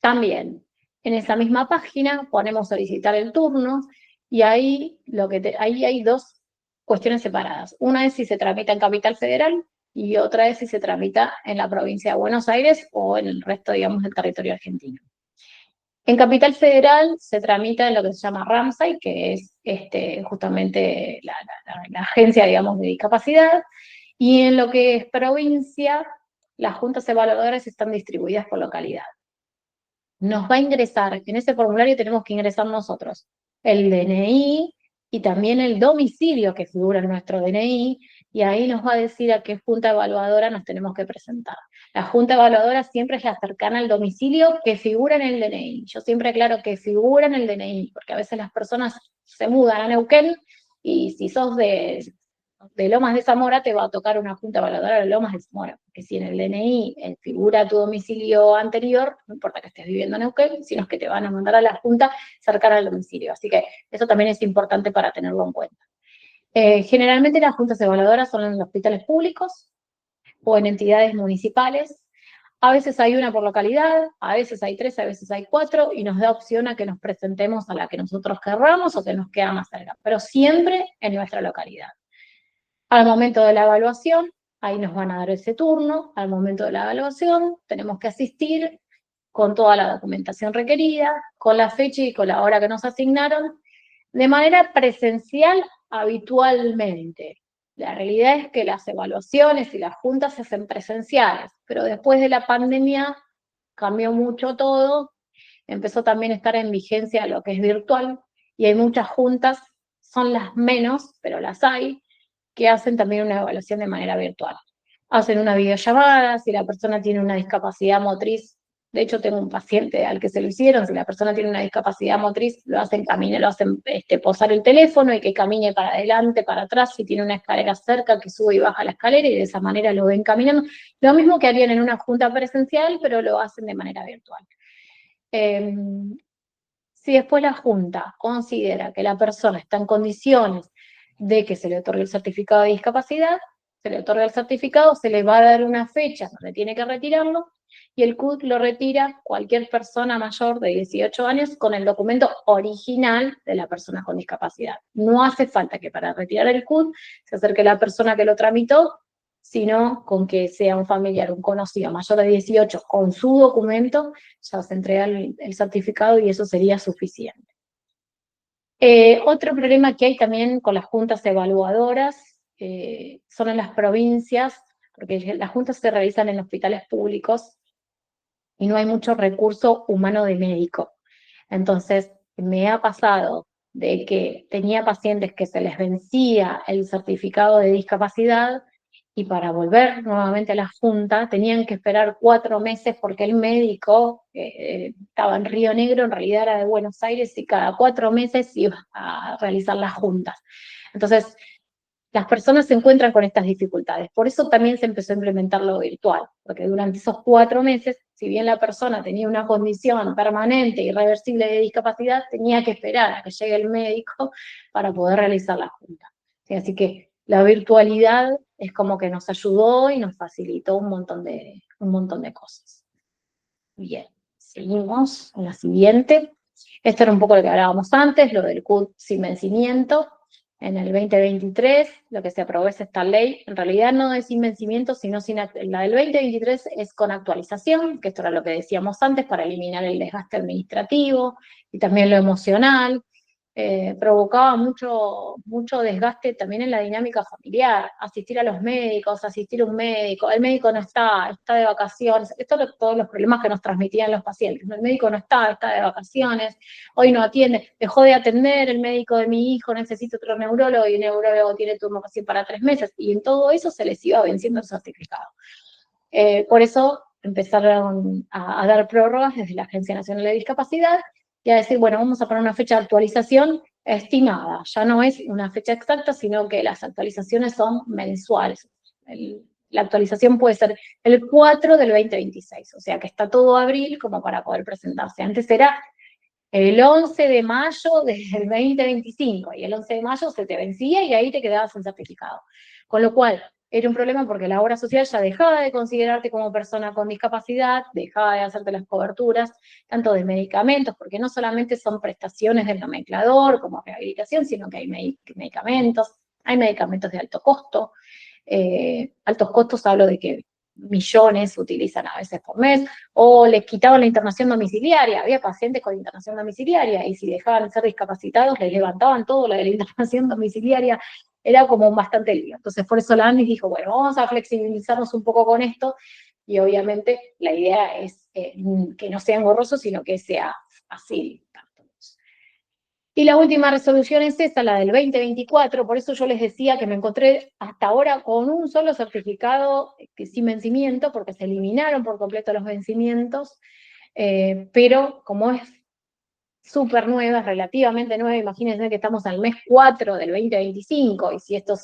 también, en esa misma página ponemos solicitar el turno y ahí hay dos cuestiones separadas. Una es si se tramita en Capital Federal y otra es si se tramita en la provincia de Buenos Aires o en el resto, digamos, del territorio argentino. En Capital Federal se tramita en lo que se llama RAMSAI, que es justamente la agencia, digamos, de discapacidad, y en lo que es provincia, las juntas evaluadoras están distribuidas por localidad. Nos va a ingresar, en ese formulario tenemos que ingresar nosotros el DNI y también el domicilio que figura en nuestro DNI, y ahí nos va a decir a qué junta evaluadora nos tenemos que presentar. La junta evaluadora siempre es la cercana al domicilio que figura en el DNI. Yo siempre aclaro que figura en el DNI, porque a veces las personas se mudan a Neuquén y si sos de Lomas de Zamora te va a tocar una junta evaluadora de Lomas de Zamora, porque si en el DNI figura tu domicilio anterior, no importa que estés viviendo en Neuquén, sino que te van a mandar a la junta cercana al domicilio. Así que eso también es importante para tenerlo en cuenta. Generalmente las juntas evaluadoras son en hospitales públicos o en entidades municipales. A veces hay una por localidad, a veces hay 3, a veces hay 4, y nos da opción a que nos presentemos a la que nosotros querramos o que nos queda más cerca, pero siempre en nuestra localidad. Al momento de la evaluación, ahí nos van a dar ese turno. Al momento de la evaluación, tenemos que asistir con toda la documentación requerida, con la fecha y con la hora que nos asignaron, de manera presencial habitualmente. La realidad es que las evaluaciones y las juntas se hacen presenciales, pero después de la pandemia cambió mucho todo, empezó también a estar en vigencia lo que es virtual, y hay muchas juntas, son las menos, pero las hay, que hacen también una evaluación de manera virtual. Hacen una videollamada, si la persona tiene una discapacidad motriz, de hecho tengo un paciente al que se lo hicieron, si la persona tiene una discapacidad motriz, lo hacen caminar, lo hacen posar el teléfono y que camine para adelante, para atrás, si tiene una escalera cerca, que sube y baja la escalera, y de esa manera lo ven caminando. Lo mismo que harían en una junta presencial, pero lo hacen de manera virtual. Si después la Junta considera que la persona está en condiciones de que se le otorgue el certificado de discapacidad, se le otorga el certificado, se le va a dar una fecha donde tiene que retirarlo, y el CUT lo retira cualquier persona mayor de 18 años con el documento original de la persona con discapacidad. No hace falta que para retirar el CUT se acerque la persona que lo tramitó, sino con que sea un familiar, un conocido mayor de 18 con su documento, ya se entrega el certificado y eso sería suficiente. Otro problema que hay también con las juntas evaluadoras son en las provincias, porque las juntas se realizan en hospitales públicos y no hay mucho recurso humano de médico. Entonces, me ha pasado de que tenía pacientes que se les vencía el certificado de discapacidad y para volver nuevamente a la junta tenían que esperar 4 meses porque el médico estaba en Río Negro, en realidad era de Buenos Aires, y cada 4 meses iba a realizar las juntas. Entonces, las personas se encuentran con estas dificultades. Por eso también se empezó a implementar lo virtual, porque durante esos 4 meses, si bien la persona tenía una condición permanente, irreversible de discapacidad, tenía que esperar a que llegue el médico para poder realizar la junta. Así que la virtualidad es como que nos ayudó y nos facilitó un montón de cosas. Bien, seguimos en la siguiente. Esto era un poco lo que hablábamos antes, lo del CUT sin vencimiento. En el 2023 lo que se aprobó es esta ley, en realidad no es sin vencimiento, sino la del 2023 es con actualización, que esto era lo que decíamos antes, para eliminar el desgaste administrativo y también lo emocional. Provocaba mucho desgaste también en la dinámica familiar, asistir a los médicos, asistir a un médico, el médico no está de vacaciones, estos son todos los problemas que nos transmitían los pacientes, el médico no está de vacaciones, hoy no atiende, dejó de atender el médico de mi hijo, necesito otro neurólogo, y el neurólogo tiene turno casi para 3 meses, y en todo eso se les iba venciendo el certificado. Por eso empezaron a dar prórrogas desde la Agencia Nacional de Discapacidad, y a decir, bueno, vamos a poner una fecha de actualización estimada, ya no es una fecha exacta, sino que las actualizaciones son mensuales. La actualización puede ser el 4 del 2026, o sea que está todo abril como para poder presentarse. Antes era el 11 de mayo del 2025, y el 11 de mayo se te vencía y ahí te quedabas sin certificado. Con lo cual, era un problema porque la obra social ya dejaba de considerarte como persona con discapacidad, dejaba de hacerte las coberturas, tanto de medicamentos, porque no solamente son prestaciones del nomenclador como rehabilitación, sino que hay medicamentos de alto costo. Altos costos hablo de que millones se utilizan a veces por mes, o les quitaban la internación domiciliaria, había pacientes con internación domiciliaria, y si dejaban de ser discapacitados, les levantaban todo lo de la internación domiciliaria, era como bastante lío. Entonces, por eso la ANDIS dijo, bueno, vamos a flexibilizarnos un poco con esto, y obviamente la idea es que no sea engorroso, sino que sea fácil. Y la última resolución es esta, la del 2024, por eso yo les decía que me encontré hasta ahora con un solo certificado sin vencimiento, porque se eliminaron por completo los vencimientos, pero como es súper nueva, relativamente nueva, imagínense que estamos al mes 4 del 2025, y si esto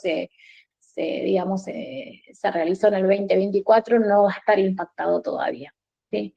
digamos, se realizó en el 2024, no va a estar impactado todavía, ¿sí?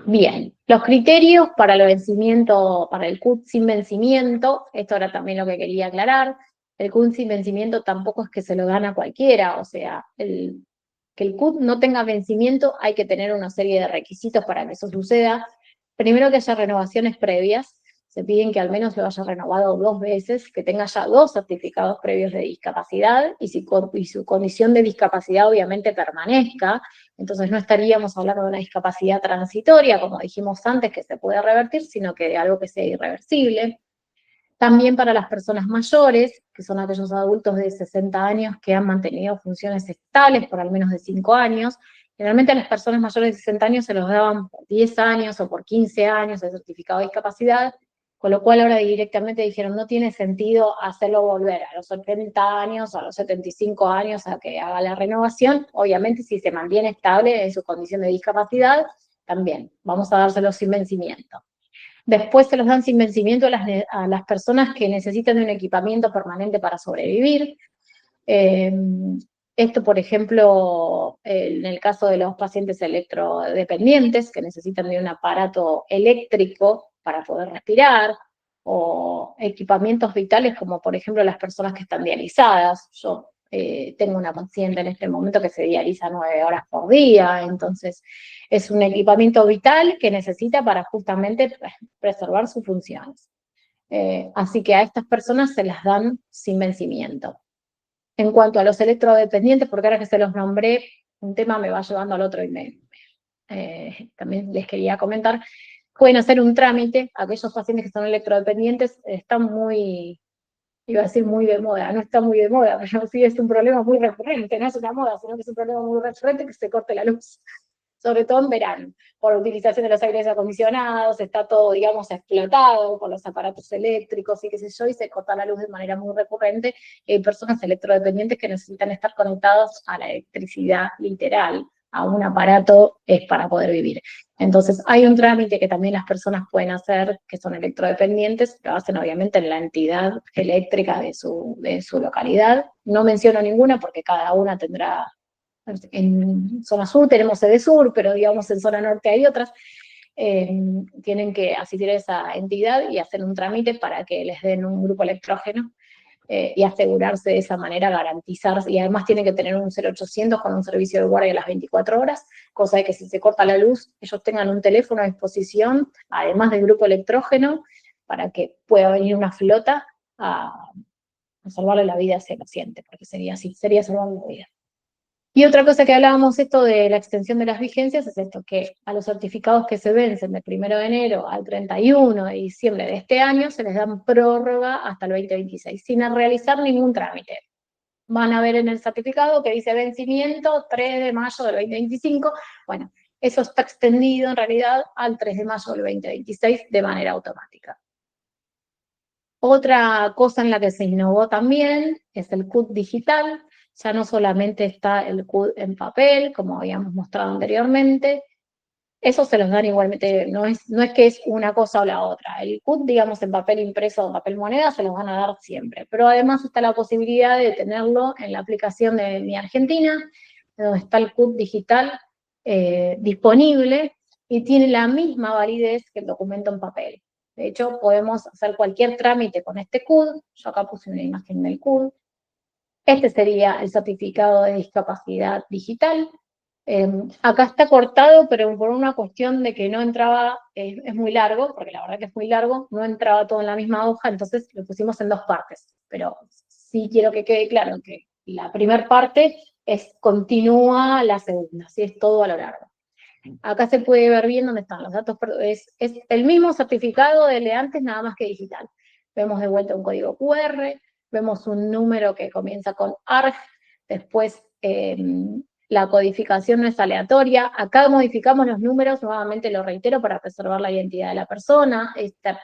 Bien, los criterios para el vencimiento, para el CUT sin vencimiento, esto era también lo que quería aclarar, el CUT sin vencimiento tampoco es que se lo dan a cualquiera, o sea, que el CUT no tenga vencimiento hay que tener una serie de requisitos para que eso suceda. Primero, que haya renovaciones previas, se piden que al menos lo haya renovado 2 veces, que tenga ya 2 certificados previos de discapacidad, y su condición de discapacidad obviamente permanezca. Entonces no estaríamos hablando de una discapacidad transitoria, como dijimos antes, que se puede revertir, sino que de algo que sea irreversible. También para las personas mayores, que son aquellos adultos de 60 años que han mantenido funciones estables por al menos de 5 años. Generalmente a las personas mayores de 60 años se los daban por 10 años o por 15 años el certificado de discapacidad, con lo cual ahora directamente dijeron no tiene sentido hacerlo volver a los 80 años, a los 75 años a que haga la renovación. Obviamente si se mantiene estable en su condición de discapacidad, también vamos a dárselo sin vencimiento. Después se los dan sin vencimiento a las personas que necesitan de un equipamiento permanente para sobrevivir. Esto, por ejemplo, en el caso de los pacientes electrodependientes que necesitan de un aparato eléctrico para poder respirar, o equipamientos vitales como, por ejemplo, las personas que están dializadas. Yo tengo una paciente en este momento que se dializa 9 horas por día, entonces es un equipamiento vital que necesita para justamente preservar sus funciones. Así que a estas personas se las dan sin vencimiento. En cuanto a los electrodependientes, porque ahora que se los nombré, un tema me va llevando al otro y también les quería comentar, pueden hacer un trámite, aquellos pacientes que son electrodependientes están muy, iba a decir muy de moda, no está muy de moda, pero sí es un problema muy recurrente, no es una moda, sino que es un problema muy recurrente que se corte la luz, sobre todo en verano, por la utilización de los aires acondicionados, está todo, digamos, explotado por los aparatos eléctricos y qué sé yo, y se corta la luz de manera muy recurrente, y hay personas electrodependientes que necesitan estar conectados a la electricidad literal, a un aparato para poder vivir. Entonces, hay un trámite que también las personas pueden hacer, que son electrodependientes, lo hacen obviamente en la entidad eléctrica de su localidad. No menciono ninguna porque cada una tendrá, en zona sur tenemos Edesur, pero digamos en zona norte hay otras. Tienen que asistir a esa entidad y hacer un trámite para que les den un grupo electrógeno y asegurarse de esa manera, garantizarse, y además tienen que tener un 0800 con un servicio de guardia a las 24 horas, cosa de que si se corta la luz, ellos tengan un teléfono a disposición, además del grupo electrógeno, para que pueda venir una flota a salvarle la vida a ese paciente, porque sería así, sería salvando la vida. Y otra cosa que hablábamos esto de la extensión de las vigencias es esto, que a los certificados que se vencen del 1 de enero al 31 de diciembre de este año se les dan prórroga hasta el 2026, sin realizar ningún trámite. Van a ver en el certificado que dice vencimiento 3 de mayo del 2025. Bueno, eso está extendido en realidad al 3 de mayo del 2026 de manera automática. Otra cosa en la que se innovó también es el CUT digital. Ya no solamente está el CUT en papel, como habíamos mostrado anteriormente, eso se los dan igualmente, no es que es una cosa o la otra. El CUT, digamos, en papel impreso o en papel moneda, se los van a dar siempre. Pero además está la posibilidad de tenerlo en la aplicación de Mi Argentina, donde está el CUT digital disponible y tiene la misma validez que el documento en papel. De hecho, podemos hacer cualquier trámite con este CUT. Yo acá puse una imagen del CUT. Este sería el certificado de discapacidad digital. Acá está cortado, pero por una cuestión de que no entraba, es muy largo, porque la verdad que es muy largo, no entraba todo en la misma hoja, entonces lo pusimos en 2 partes. Pero sí quiero que quede claro que la primera parte continúa la segunda, así es todo a lo largo. Acá se puede ver bien dónde están los datos, es el mismo certificado del de antes, nada más que digital. Vemos de vuelta un código QR, vemos un número que comienza con ARG, después la codificación no es aleatoria, acá modificamos los números, nuevamente lo reitero, para preservar la identidad de la persona. Esta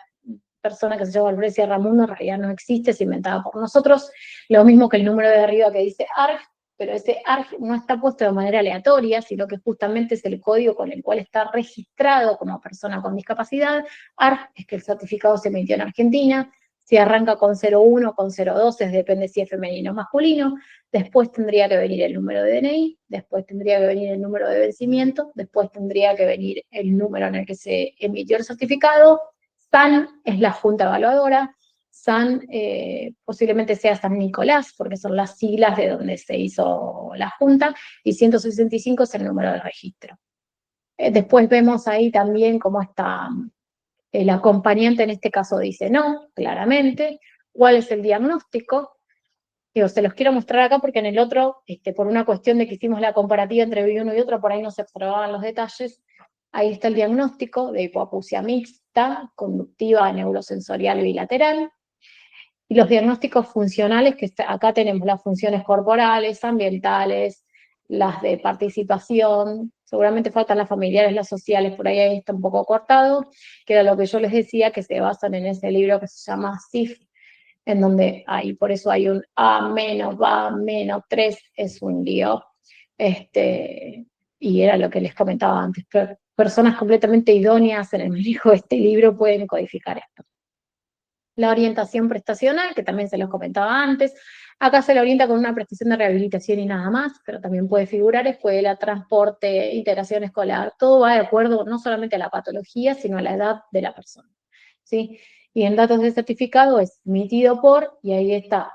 persona que se llama Alfrecia Ramundo en realidad no existe, es inventada por nosotros, lo mismo que el número de arriba que dice ARG, pero ese ARG no está puesto de manera aleatoria, sino que justamente es el código con el cual está registrado como persona con discapacidad. ARG es que el certificado se emitió en Argentina, si arranca con 01 o con 02, depende si es femenino o masculino, después tendría que venir el número de DNI, después tendría que venir el número de vencimiento, después tendría que venir el número en el que se emitió el certificado. SAN es la junta evaluadora, SAN posiblemente sea San Nicolás, porque son las siglas de donde se hizo la junta, y 165 es el número de registro. Después vemos ahí también cómo está el acompañante, en este caso dice no, claramente. ¿Cuál es el diagnóstico? Se los quiero mostrar acá porque en el otro, por una cuestión de que hicimos la comparativa entre uno y otro, por ahí no se observaban los detalles. Ahí está el diagnóstico de hipoacusia mixta, conductiva neurosensorial bilateral. Y los diagnósticos funcionales, que acá tenemos las funciones corporales, ambientales, las de participación, seguramente faltan las familiares, las sociales, por ahí está un poco cortado, que era lo que yo les decía, que se basan en ese libro que se llama SIF, en donde hay, por eso hay un A menos, va menos 3, es un lío. Y era lo que les comentaba antes, personas completamente idóneas en el manejo de este libro pueden codificar esto. La orientación prestacional, que también se los comentaba antes, acá se le orienta con una prestación de rehabilitación y nada más, pero también puede figurar escuela, transporte, integración escolar, todo va de acuerdo no solamente a la patología, sino a la edad de la persona, ¿sí? Y en datos de certificado es emitido por, y ahí está,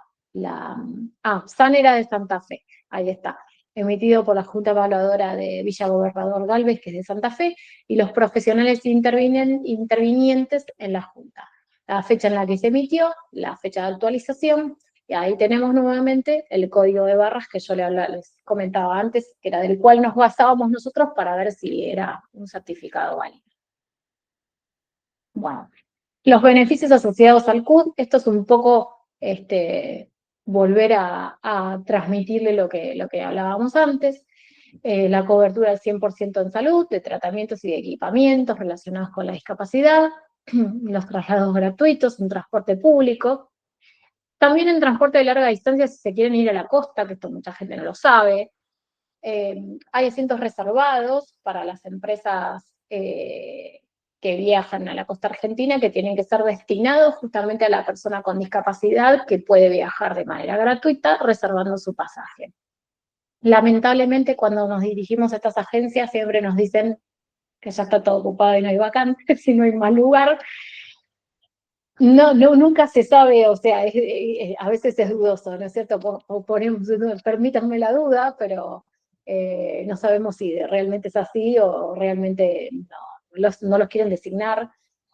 Sanera de Santa Fe, ahí está, emitido por la Junta Evaluadora de Villa Gobernador Galvez, que es de Santa Fe, y los profesionales intervinientes en la Junta. La fecha en la que se emitió, la fecha de actualización, y ahí tenemos nuevamente el código de barras que yo les comentaba antes, que era del cual nos basábamos nosotros para ver si era un certificado válido. Bueno, los beneficios asociados al CUD, esto es un poco volver a transmitirle lo que hablábamos antes, la cobertura al 100% en salud, de tratamientos y de equipamientos relacionados con la discapacidad, los traslados gratuitos, un transporte público, también en transporte de larga distancia si se quieren ir a la costa, que esto mucha gente no lo sabe, hay asientos reservados para las empresas que viajan a la costa argentina, que tienen que ser destinados justamente a la persona con discapacidad que puede viajar de manera gratuita reservando su pasaje. Lamentablemente, cuando nos dirigimos a estas agencias, siempre nos dicen que ya está todo ocupado y no hay vacantes, y no hay más lugar. No, nunca se sabe, o sea, a veces es dudoso, ¿no es cierto? Permítanme la duda, pero no sabemos si realmente es así o realmente no los quieren designar,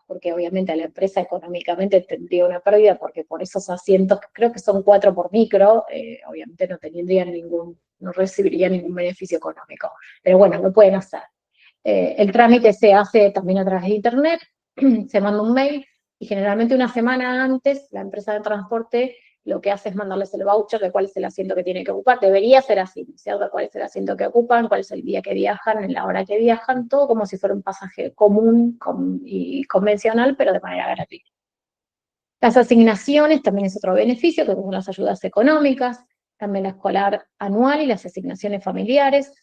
porque obviamente a la empresa económicamente tendría una pérdida, porque por esos asientos, creo que son 4 por micro, obviamente no recibirían ningún beneficio económico. Pero bueno, lo pueden hacer. El trámite se hace también a través de internet, se manda un mail, y generalmente una semana antes la empresa de transporte lo que hace es mandarles el voucher de cuál es el asiento que tiene que ocupar. Debería ser así, ¿cierto? Cuál es el asiento que ocupan, cuál es el día que viajan, en la hora que viajan, todo como si fuera un pasaje común y convencional, pero de manera gratuita. Las asignaciones también es otro beneficio, que son las ayudas económicas, también la escolar anual y las asignaciones familiares,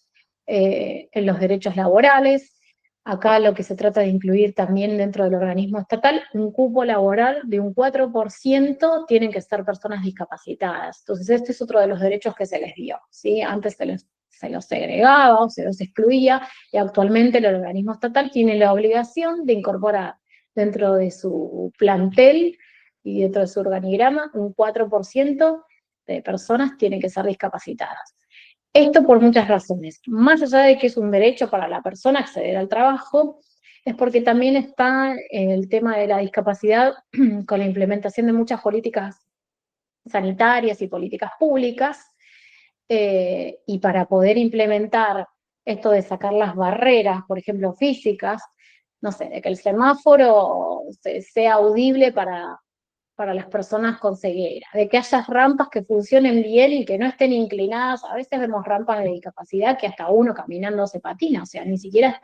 en los derechos laborales. Acá lo que se trata de incluir también dentro del organismo estatal, un cupo laboral de un 4% tienen que ser personas discapacitadas. Entonces este es otro de los derechos que se les dio, ¿sí? Antes se los segregaba o se los excluía, y actualmente el organismo estatal tiene la obligación de incorporar dentro de su plantel y dentro de su organigrama un 4% de personas tienen que ser discapacitadas. Esto por muchas razones. Más allá de que es un derecho para la persona acceder al trabajo, es porque también está el tema de la discapacidad con la implementación de muchas políticas sanitarias y políticas públicas, y para poder implementar esto de sacar las barreras, por ejemplo, físicas, no sé, de que el semáforo sea audible para las personas con ceguera, de que haya rampas que funcionen bien y que no estén inclinadas. A veces vemos rampas de discapacidad que hasta uno caminando se patina, o sea, ni siquiera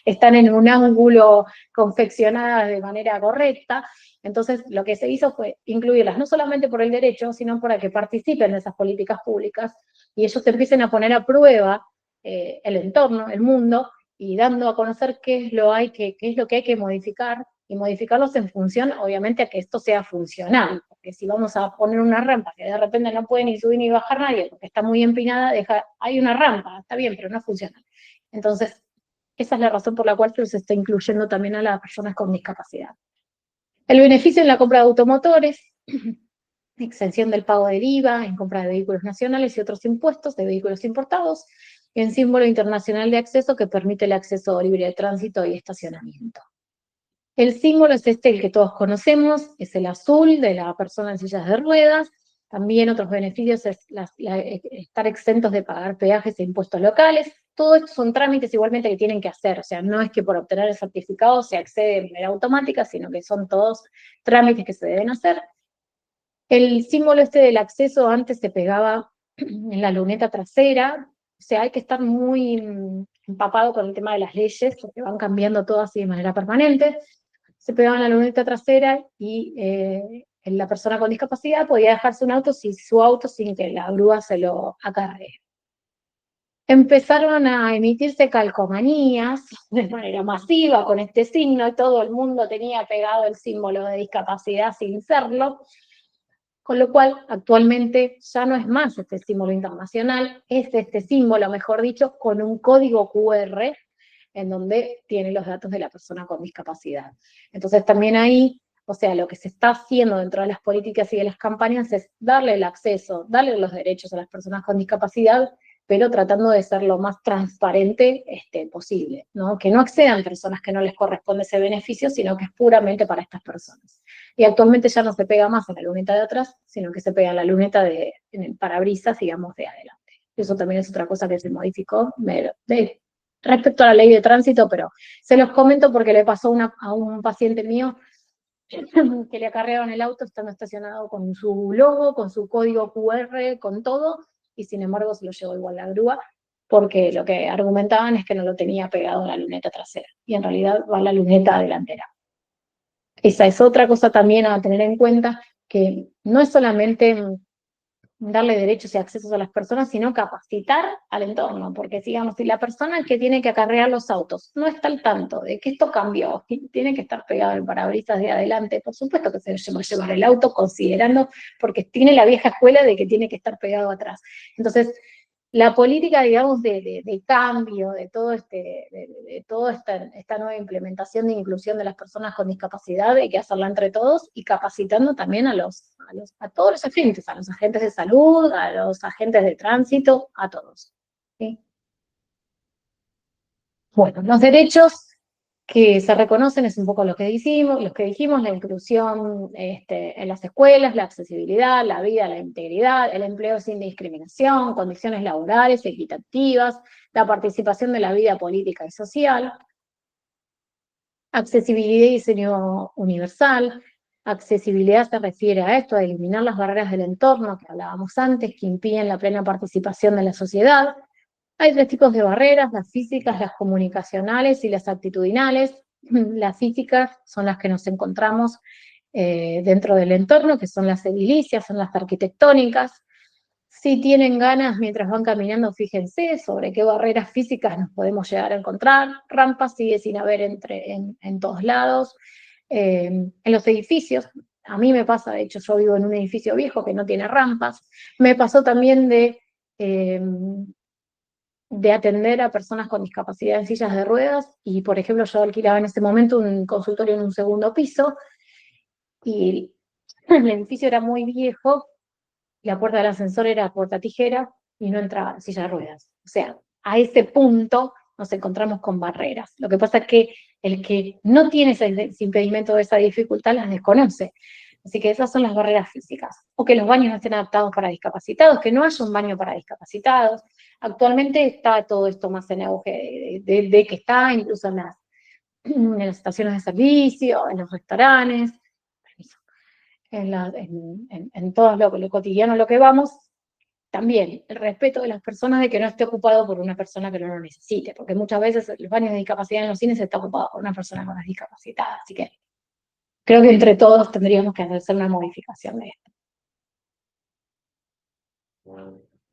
están en un ángulo confeccionadas de manera correcta. Entonces, lo que se hizo fue incluirlas, no solamente por el derecho, sino para que participen de esas políticas públicas y ellos empiecen a poner a prueba el entorno, el mundo, y dando a conocer qué es lo que hay que modificar, y modificarlos en función, obviamente, a que esto sea funcional, porque si vamos a poner una rampa que de repente no puede ni subir ni bajar nadie, porque está muy empinada, hay una rampa, está bien, pero no funciona. Entonces, esa es la razón por la cual se está incluyendo también a las personas con discapacidad. El beneficio en la compra de automotores, exención del pago del IVA en compra de vehículos nacionales y otros impuestos de vehículos importados, y en símbolo internacional de acceso que permite el acceso libre de tránsito y estacionamiento. El símbolo es el que todos conocemos, es el azul de la persona en sillas de ruedas, También otros beneficios es estar exentos de pagar peajes e impuestos locales. Todo esto son trámites igualmente que tienen que hacer, o sea, no es que por obtener el certificado se accede de manera automática, sino que son todos trámites que se deben hacer. El símbolo este del acceso antes se pegaba en la luneta trasera, o sea, hay que estar muy empapado con el tema de las leyes, porque van cambiando todas así de manera permanente. Se pegaba en la luneta trasera y la persona con discapacidad podía dejarse su auto sin que la grúa se lo acarree. Empezaron a emitirse calcomanías de manera masiva con este signo y todo el mundo tenía pegado el símbolo de discapacidad sin serlo, con lo cual actualmente ya no es más este símbolo internacional, es este símbolo, mejor dicho, con un código QR en donde tiene los datos de la persona con discapacidad. Entonces también ahí, o sea, lo que se está haciendo dentro de las políticas y de las campañas es darle el acceso, darle los derechos a las personas con discapacidad, pero tratando de ser lo más transparente posible, ¿no? Que no accedan personas que no les corresponde ese beneficio, sino que es puramente para estas personas. Y actualmente ya no se pega más en la luneta de atrás, sino que se pega en la luneta en el parabrisas, digamos, de adelante. Eso también es otra cosa que se modificó respecto a la ley de tránsito, pero se los comento porque le pasó a un paciente mío que le acarrearon el auto estando estacionado con su logo, con su código QR, con todo, y sin embargo se lo llevó igual la grúa, porque lo que argumentaban es que no lo tenía pegado en la luneta trasera, y en realidad va en la luneta delantera. Esa es otra cosa también a tener en cuenta, que no es solamente darle derechos y accesos a las personas, sino capacitar al entorno, porque digamos, si la persona que tiene que acarrear los autos no está al tanto de que esto cambió, tiene que estar pegado el parabrisas de adelante, por supuesto que se va a llevar el auto considerando, porque tiene la vieja escuela de que tiene que estar pegado atrás. Entonces, la política, digamos, de cambio, de toda esta nueva implementación de inclusión de las personas con discapacidad, hay que hacerla entre todos y capacitando también a todos los agentes, a los agentes de salud, a los agentes de tránsito, a todos. ¿Sí? Bueno, los derechos que se reconocen es un poco lo que dijimos, la inclusión en las escuelas, la accesibilidad, la vida, la integridad, el empleo sin discriminación, condiciones laborales equitativas, la participación de la vida política y social, accesibilidad y diseño universal. Accesibilidad se refiere a esto, a eliminar las barreras del entorno que hablábamos antes, que impiden la plena participación de la sociedad. Hay tres tipos de barreras, las físicas, las comunicacionales y las actitudinales. Las físicas son las que nos encontramos dentro del entorno, que son las edilicias, son las arquitectónicas. Si tienen ganas, mientras van caminando, fíjense sobre qué barreras físicas nos podemos llegar a encontrar. Rampas sigue sin haber en todos lados. En los edificios, a mí me pasa, de hecho yo vivo en un edificio viejo que no tiene rampas. Me pasó también de atender a personas con discapacidad en sillas de ruedas y, por ejemplo, yo alquilaba en ese momento un consultorio en un segundo piso y el edificio era muy viejo, la puerta del ascensor era puerta tijera y no entraba silla de ruedas. O sea, a ese punto nos encontramos con barreras. Lo que pasa es que el que no tiene ese impedimento de esa dificultad las desconoce. Así que esas son las barreras físicas. O que los baños no estén adaptados para discapacitados, que no haya un baño para discapacitados. Actualmente está todo esto más en auge, de que está incluso en las estaciones de servicio, en los restaurantes, en todo lo cotidiano, lo que vamos. También el respeto de las personas de que no esté ocupado por una persona que no lo necesite, porque muchas veces los baños de discapacidad en los cines está ocupado por una persona con discapacidad. Así que creo que entre todos tendríamos que hacer una modificación de esto.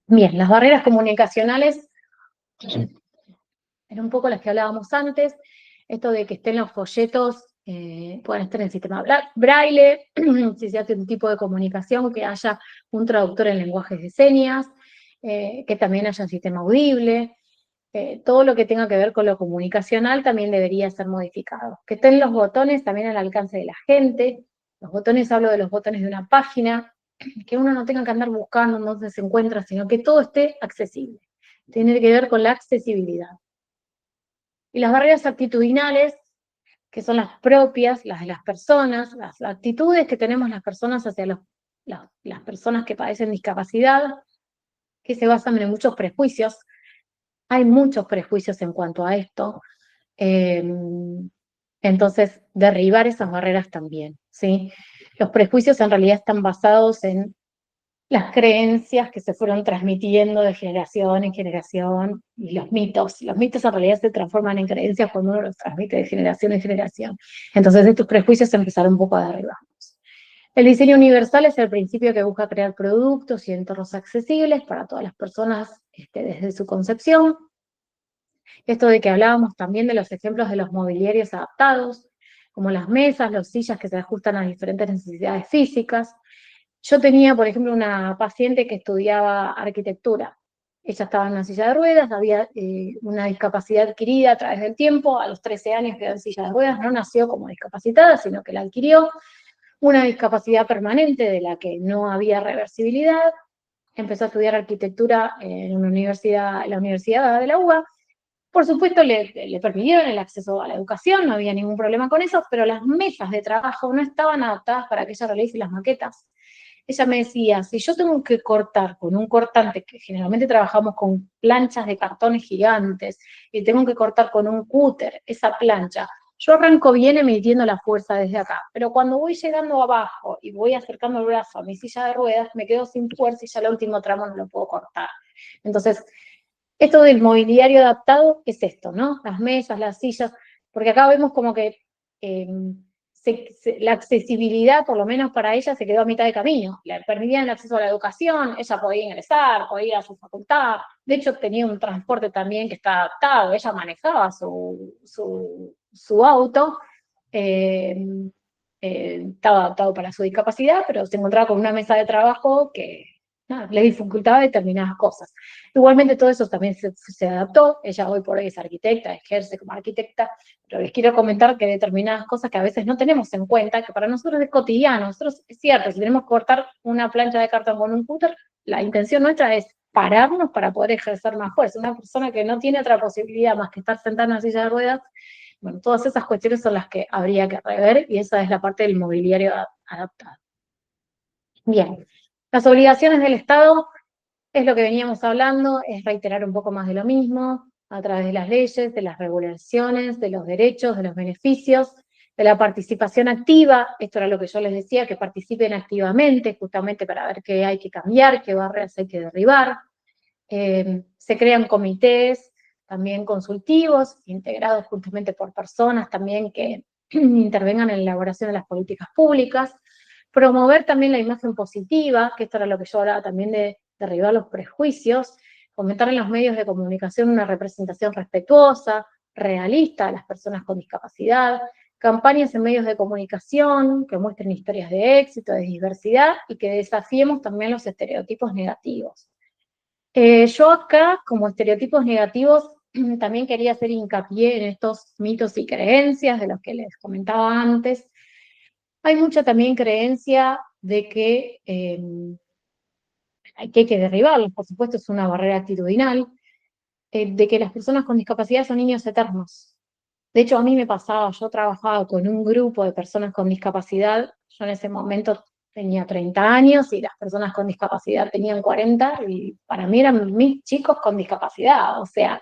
Bien, las barreras comunicacionales eran un poco las que hablábamos antes, esto de que estén los folletos, puedan estar en el sistema braille, si se hace un tipo de comunicación, que haya un traductor en lenguajes de señas, que también haya un sistema audible, todo lo que tenga que ver con lo comunicacional también debería ser modificado. Que estén los botones también al alcance de la gente, los botones, hablo de los botones de una página, que uno no tenga que andar buscando dónde se encuentra, sino que todo esté accesible. Tiene que ver con la accesibilidad. Y las barreras actitudinales, que son las propias, las de las personas, las actitudes que tenemos las personas hacia los las personas que padecen discapacidad, que se basan en muchos prejuicios. Hay muchos prejuicios en cuanto a esto. Entonces, derribar esas barreras también, ¿sí? Los prejuicios en realidad están basados en las creencias que se fueron transmitiendo de generación en generación, y los mitos en realidad se transforman en creencias cuando uno los transmite de generación en generación. Entonces estos prejuicios se empezaron un poco a derribar. El diseño universal es el principio que busca crear productos y entornos accesibles para todas las personas desde su concepción. Esto de que hablábamos también de los ejemplos de los mobiliarios adaptados, como las mesas, las sillas que se ajustan a diferentes necesidades físicas. Yo tenía, por ejemplo, una paciente que estudiaba arquitectura. Ella estaba en una silla de ruedas, había una discapacidad adquirida a través del tiempo, a los 13 años quedó en silla de ruedas, no nació como discapacitada, sino que la adquirió, una discapacidad permanente de la que no había reversibilidad. Empezó a estudiar arquitectura en la Universidad de la UBA. Por supuesto, le permitieron el acceso a la educación, no había ningún problema con eso, pero las mesas de trabajo no estaban adaptadas para que ella realice las maquetas. Ella me decía, si yo tengo que cortar con un cortante, que generalmente trabajamos con planchas de cartones gigantes, y tengo que cortar con un cúter esa plancha, yo arranco bien emitiendo la fuerza desde acá, pero cuando voy llegando abajo y voy acercando el brazo a mi silla de ruedas, me quedo sin fuerza y ya el último tramo no lo puedo cortar. Entonces, esto del mobiliario adaptado es esto, ¿no? Las mesas, las sillas, porque acá vemos como que eh, la accesibilidad, por lo menos para ella, se quedó a mitad de camino. Le permitían el acceso a la educación, ella podía ingresar, podía ir a su facultad, de hecho tenía un transporte también que está adaptado, ella manejaba su auto, eh, estaba adaptado para su discapacidad, pero se encontraba con una mesa de trabajo que le dificultaba determinadas cosas. Igualmente todo eso también se adaptó, ella hoy por hoy es arquitecta, ejerce como arquitecta, pero les quiero comentar que determinadas cosas que a veces no tenemos en cuenta, que para nosotros es cotidiano, nosotros es cierto, si tenemos que cortar una plancha de cartón con un cúter, la intención nuestra es pararnos para poder ejercer más fuerza. Una persona que no tiene otra posibilidad más que estar sentada en una silla de ruedas, bueno, todas esas cuestiones son las que habría que rever, y esa es la parte del mobiliario adaptado. Bien, las obligaciones del Estado es lo que veníamos hablando, es reiterar un poco más de lo mismo, a través de las leyes, de las regulaciones, de los derechos, de los beneficios, de la participación activa. Esto era lo que yo les decía, que participen activamente, justamente para ver qué hay que cambiar, qué barreras hay que derribar. Se crean comités también consultivos, integrados justamente por personas también que intervengan en la elaboración de las políticas públicas. Promover también la imagen positiva, que esto era lo que yo hablaba también de derribar los prejuicios, fomentar en los medios de comunicación una representación respetuosa, realista de las personas con discapacidad, campañas en medios de comunicación que muestren historias de éxito, de diversidad, y que desafiemos también los estereotipos negativos. Yo acá, como estereotipos negativos, también quería hacer hincapié en estos mitos y creencias de los que les comentaba antes. Hay mucha también creencia de que hay que derribarlos, por supuesto es una barrera actitudinal, de que las personas con discapacidad son niños eternos. De hecho, a mí me pasaba, yo trabajaba con un grupo de personas con discapacidad, yo en ese momento tenía 30 años y las personas con discapacidad tenían 40, y para mí eran mis chicos con discapacidad, o sea,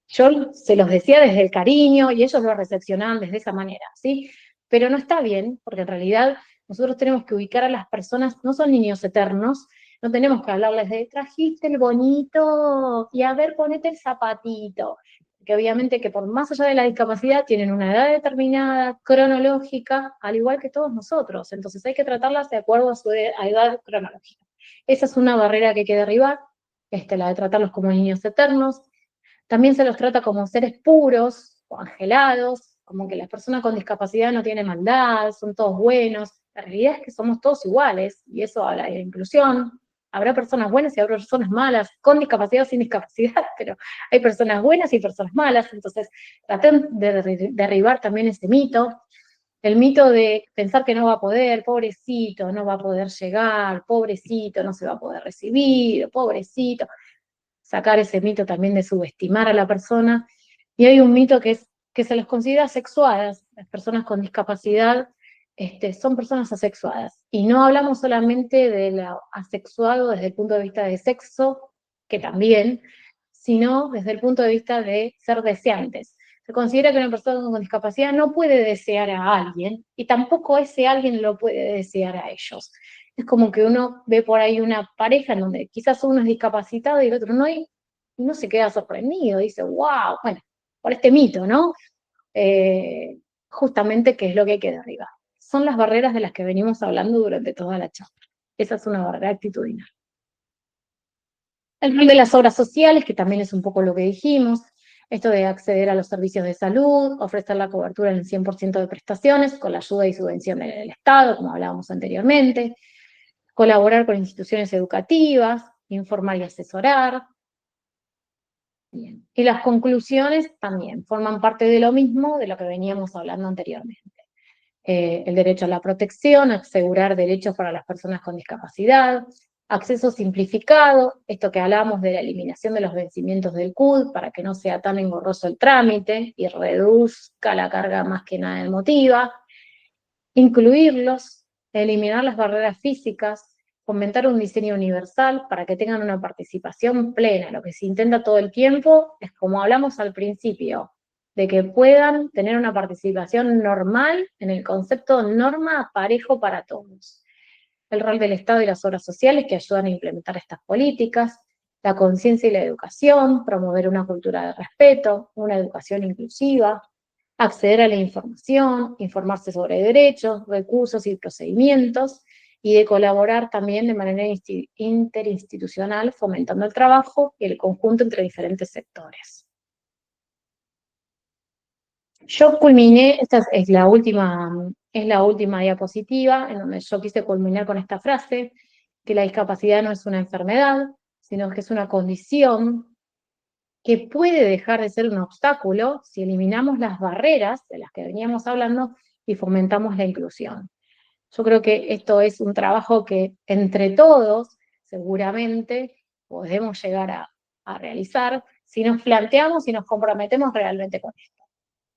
yo se los decía desde el cariño y ellos lo recepcionaban desde esa manera, ¿sí? Pero no está bien, porque en realidad nosotros tenemos que ubicar a las personas, no son niños eternos, no tenemos que hablarles de trajiste el bonito y a ver, ponete el zapatito, que obviamente que por más allá de la discapacidad tienen una edad determinada, cronológica, al igual que todos nosotros, entonces hay que tratarlas de acuerdo a su edad cronológica. Esa es una barrera que hay que derribar, la de tratarlos como niños eternos. También se los trata como seres puros o angelados, como que las personas con discapacidad no tienen maldad, son todos buenos. La realidad es que somos todos iguales, y eso habla de la inclusión. Habrá personas buenas y habrá personas malas, con discapacidad o sin discapacidad, pero hay personas buenas y personas malas, entonces traten de derribar también ese mito. El mito de pensar que no va a poder, pobrecito, no va a poder llegar, pobrecito, no se va a poder recibir, pobrecito. Sacar ese mito también de subestimar a la persona. Y hay un mito que es que se les considera sexuadas. Las personas con discapacidad son personas asexuadas. Y no hablamos solamente del asexuado desde el punto de vista de sexo, que también, sino desde el punto de vista de ser deseantes. Se considera que una persona con discapacidad no puede desear a alguien y tampoco ese alguien lo puede desear a ellos. Es como que uno ve por ahí una pareja en donde quizás uno es discapacitado y el otro no, y uno se queda sorprendido, dice, wow, bueno, por este mito, ¿no? Justamente qué es lo que hay que derribar. Son las barreras de las que venimos hablando durante toda la charla. Esa es una barrera actitudinal. El rol de las obras sociales, que también es un poco lo que dijimos, esto de acceder a los servicios de salud, ofrecer la cobertura en el 100% de prestaciones, con la ayuda y subvención del Estado, como hablábamos anteriormente, colaborar con instituciones educativas, informar y asesorar. Bien. Y las conclusiones también forman parte de lo mismo de lo que veníamos hablando anteriormente. El derecho a la protección, asegurar derechos para las personas con discapacidad, acceso simplificado, esto que hablábamos de la eliminación de los vencimientos del CUD para que no sea tan engorroso el trámite y reduzca la carga más que nada emotiva, incluirlos, eliminar las barreras físicas, fomentar un diseño universal para que tengan una participación plena. Lo que se intenta todo el tiempo es, como hablamos al principio, de que puedan tener una participación normal en el concepto de norma parejo para todos. El rol del Estado y las obras sociales que ayudan a implementar estas políticas, la conciencia y la educación, promover una cultura de respeto, una educación inclusiva, acceder a la información, informarse sobre derechos, recursos y procedimientos, y de colaborar también de manera interinstitucional, fomentando el trabajo y el conjunto entre diferentes sectores. Yo culminé, esta es la última diapositiva, en donde yo quise culminar con esta frase, que la discapacidad no es una enfermedad, sino que es una condición que puede dejar de ser un obstáculo si eliminamos las barreras de las que veníamos hablando y fomentamos la inclusión. Yo creo que esto es un trabajo que entre todos seguramente podemos llegar a realizar si nos planteamos y nos comprometemos realmente con esto,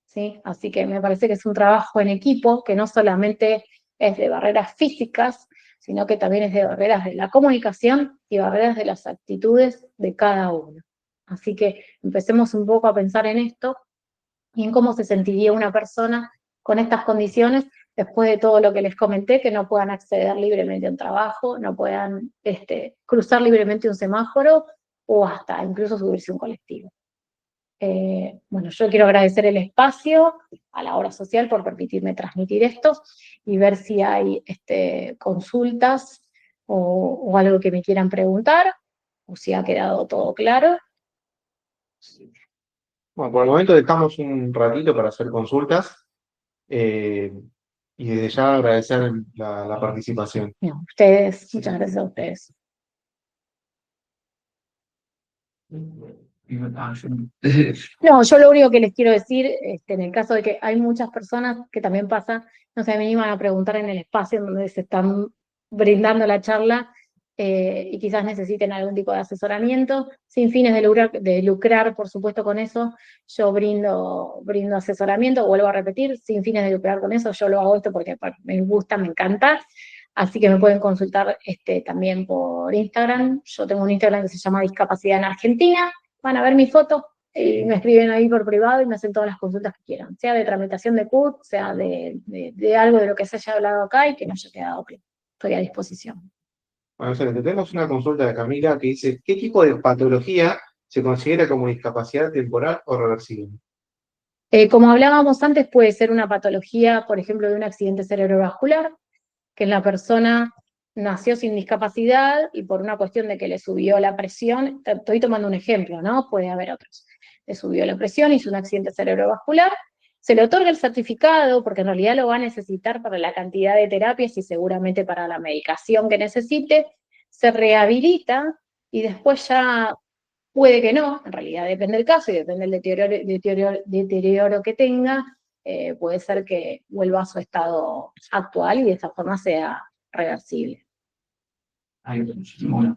¿sí? Así que me parece que es un trabajo en equipo que no solamente es de barreras físicas, sino que también es de barreras de la comunicación y barreras de las actitudes de cada uno. Así que empecemos un poco a pensar en esto y en cómo se sentiría una persona con estas condiciones después de todo lo que les comenté, que no puedan acceder libremente a un trabajo, no puedan cruzar libremente un semáforo o hasta incluso subirse a un colectivo. Bueno, yo quiero agradecer el espacio a la obra social por permitirme transmitir esto y ver si hay consultas o algo que me quieran preguntar, o si ha quedado todo claro. Bueno, por el momento dejamos un ratito para hacer consultas y desde ya agradecer la participación. No, ustedes, muchas gracias a ustedes. No, yo lo único que les quiero decir, en el caso de que hay muchas personas que también pasa, no sé, me iban a preguntar en el espacio en donde se están brindando la charla y quizás necesiten algún tipo de asesoramiento, sin fines de lucrar, por supuesto, con eso. Yo brindo asesoramiento, vuelvo a repetir, sin fines de lucrar con eso. Yo lo hago esto porque me gusta, me encanta. Así que me pueden consultar también por Instagram. Yo tengo un Instagram que se llama Discapacidad en Argentina. Van a ver mi foto y me escriben ahí por privado y me hacen todas las consultas que quieran. Sea de tramitación de CUT, sea de algo de lo que se haya hablado acá y que no haya quedado claro. Estoy a disposición. Bueno, excelente. Tenemos una consulta de Camila que dice, ¿qué tipo de patología se considera como discapacidad temporal o reversible? Como hablábamos antes, puede ser una patología, por ejemplo, de un accidente cerebrovascular, que la persona nació sin discapacidad y por una cuestión de que le subió la presión, estoy tomando un ejemplo, ¿no? Puede haber otros. Le subió la presión, hizo un accidente cerebrovascular, se le otorga el certificado porque en realidad lo va a necesitar para la cantidad de terapias y seguramente para la medicación que necesite, se rehabilita y después ya puede que no, en realidad depende del caso y depende del deterioro que tenga, puede ser que vuelva a su estado actual y de esa forma sea reversible. Bueno,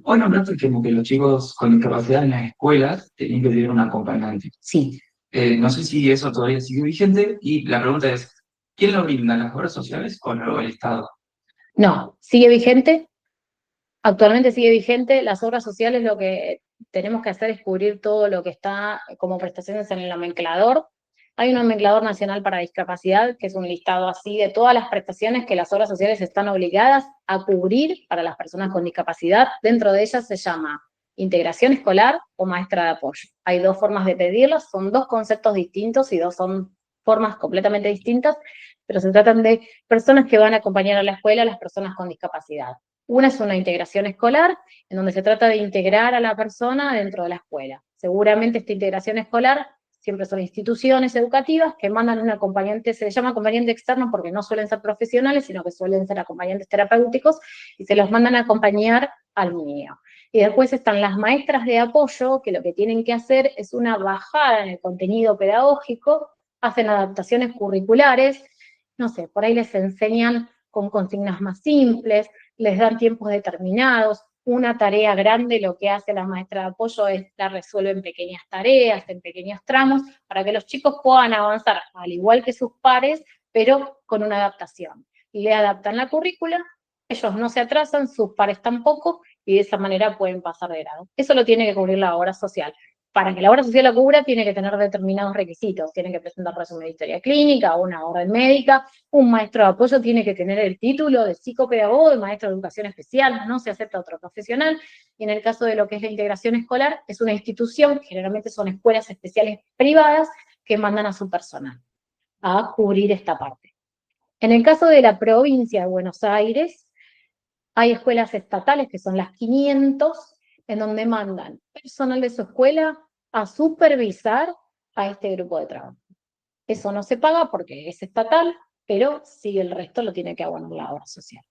hoy nombraste como que los chicos con discapacidad en las escuelas tenían que tener un acompañante. Sí. No sé si eso todavía sigue vigente y la pregunta es, ¿Quién lo brinda, las obras sociales o el Estado? No, sigue vigente. Actualmente sigue vigente. Las obras sociales lo que tenemos que hacer es cubrir todo lo que está como prestaciones en el nomenclador. Hay un nomenclador nacional para discapacidad, que es un listado así de todas las prestaciones que las obras sociales están obligadas a cubrir para las personas con discapacidad. Dentro de ellas se llama integración escolar o maestra de apoyo. Hay dos formas de pedirlas, son dos conceptos distintos y dos son formas completamente distintas, pero se tratan de personas que van a acompañar a la escuela a las personas con discapacidad. Una es una integración escolar, en donde se trata de integrar a la persona dentro de la escuela. Seguramente esta integración escolar siempre son instituciones educativas que mandan un acompañante, se les llama acompañante externo porque no suelen ser profesionales, sino que suelen ser acompañantes terapéuticos, y se los mandan a acompañar al niño. Y después están las maestras de apoyo, que lo que tienen que hacer es una bajada en el contenido pedagógico, hacen adaptaciones curriculares, no sé, por ahí les enseñan con consignas más simples, les dan tiempos determinados. Una tarea grande lo que hace la maestra de apoyo es la resuelve en pequeñas tareas, en pequeños tramos, para que los chicos puedan avanzar al igual que sus pares, pero con una adaptación. Le adaptan la currícula, ellos no se atrasan, sus pares tampoco, y de esa manera pueden pasar de grado. Eso lo tiene que cubrir la obra social. Para que la obra social la cubra, tiene que tener determinados requisitos. Tiene que presentar resumen de historia clínica, una orden médica. Un maestro de apoyo tiene que tener el título de psicopedagogo, de maestro de educación especial, no se acepta otro profesional. Y en el caso de lo que es la integración escolar, es una institución, generalmente son escuelas especiales privadas, que mandan a su personal a cubrir esta parte. En el caso de la provincia de Buenos Aires, hay escuelas estatales, que son las 500, en donde mandan personal de su escuela a supervisar a este grupo de trabajo. Eso no se paga porque es estatal, pero sí el resto lo tiene que abonar la obra social.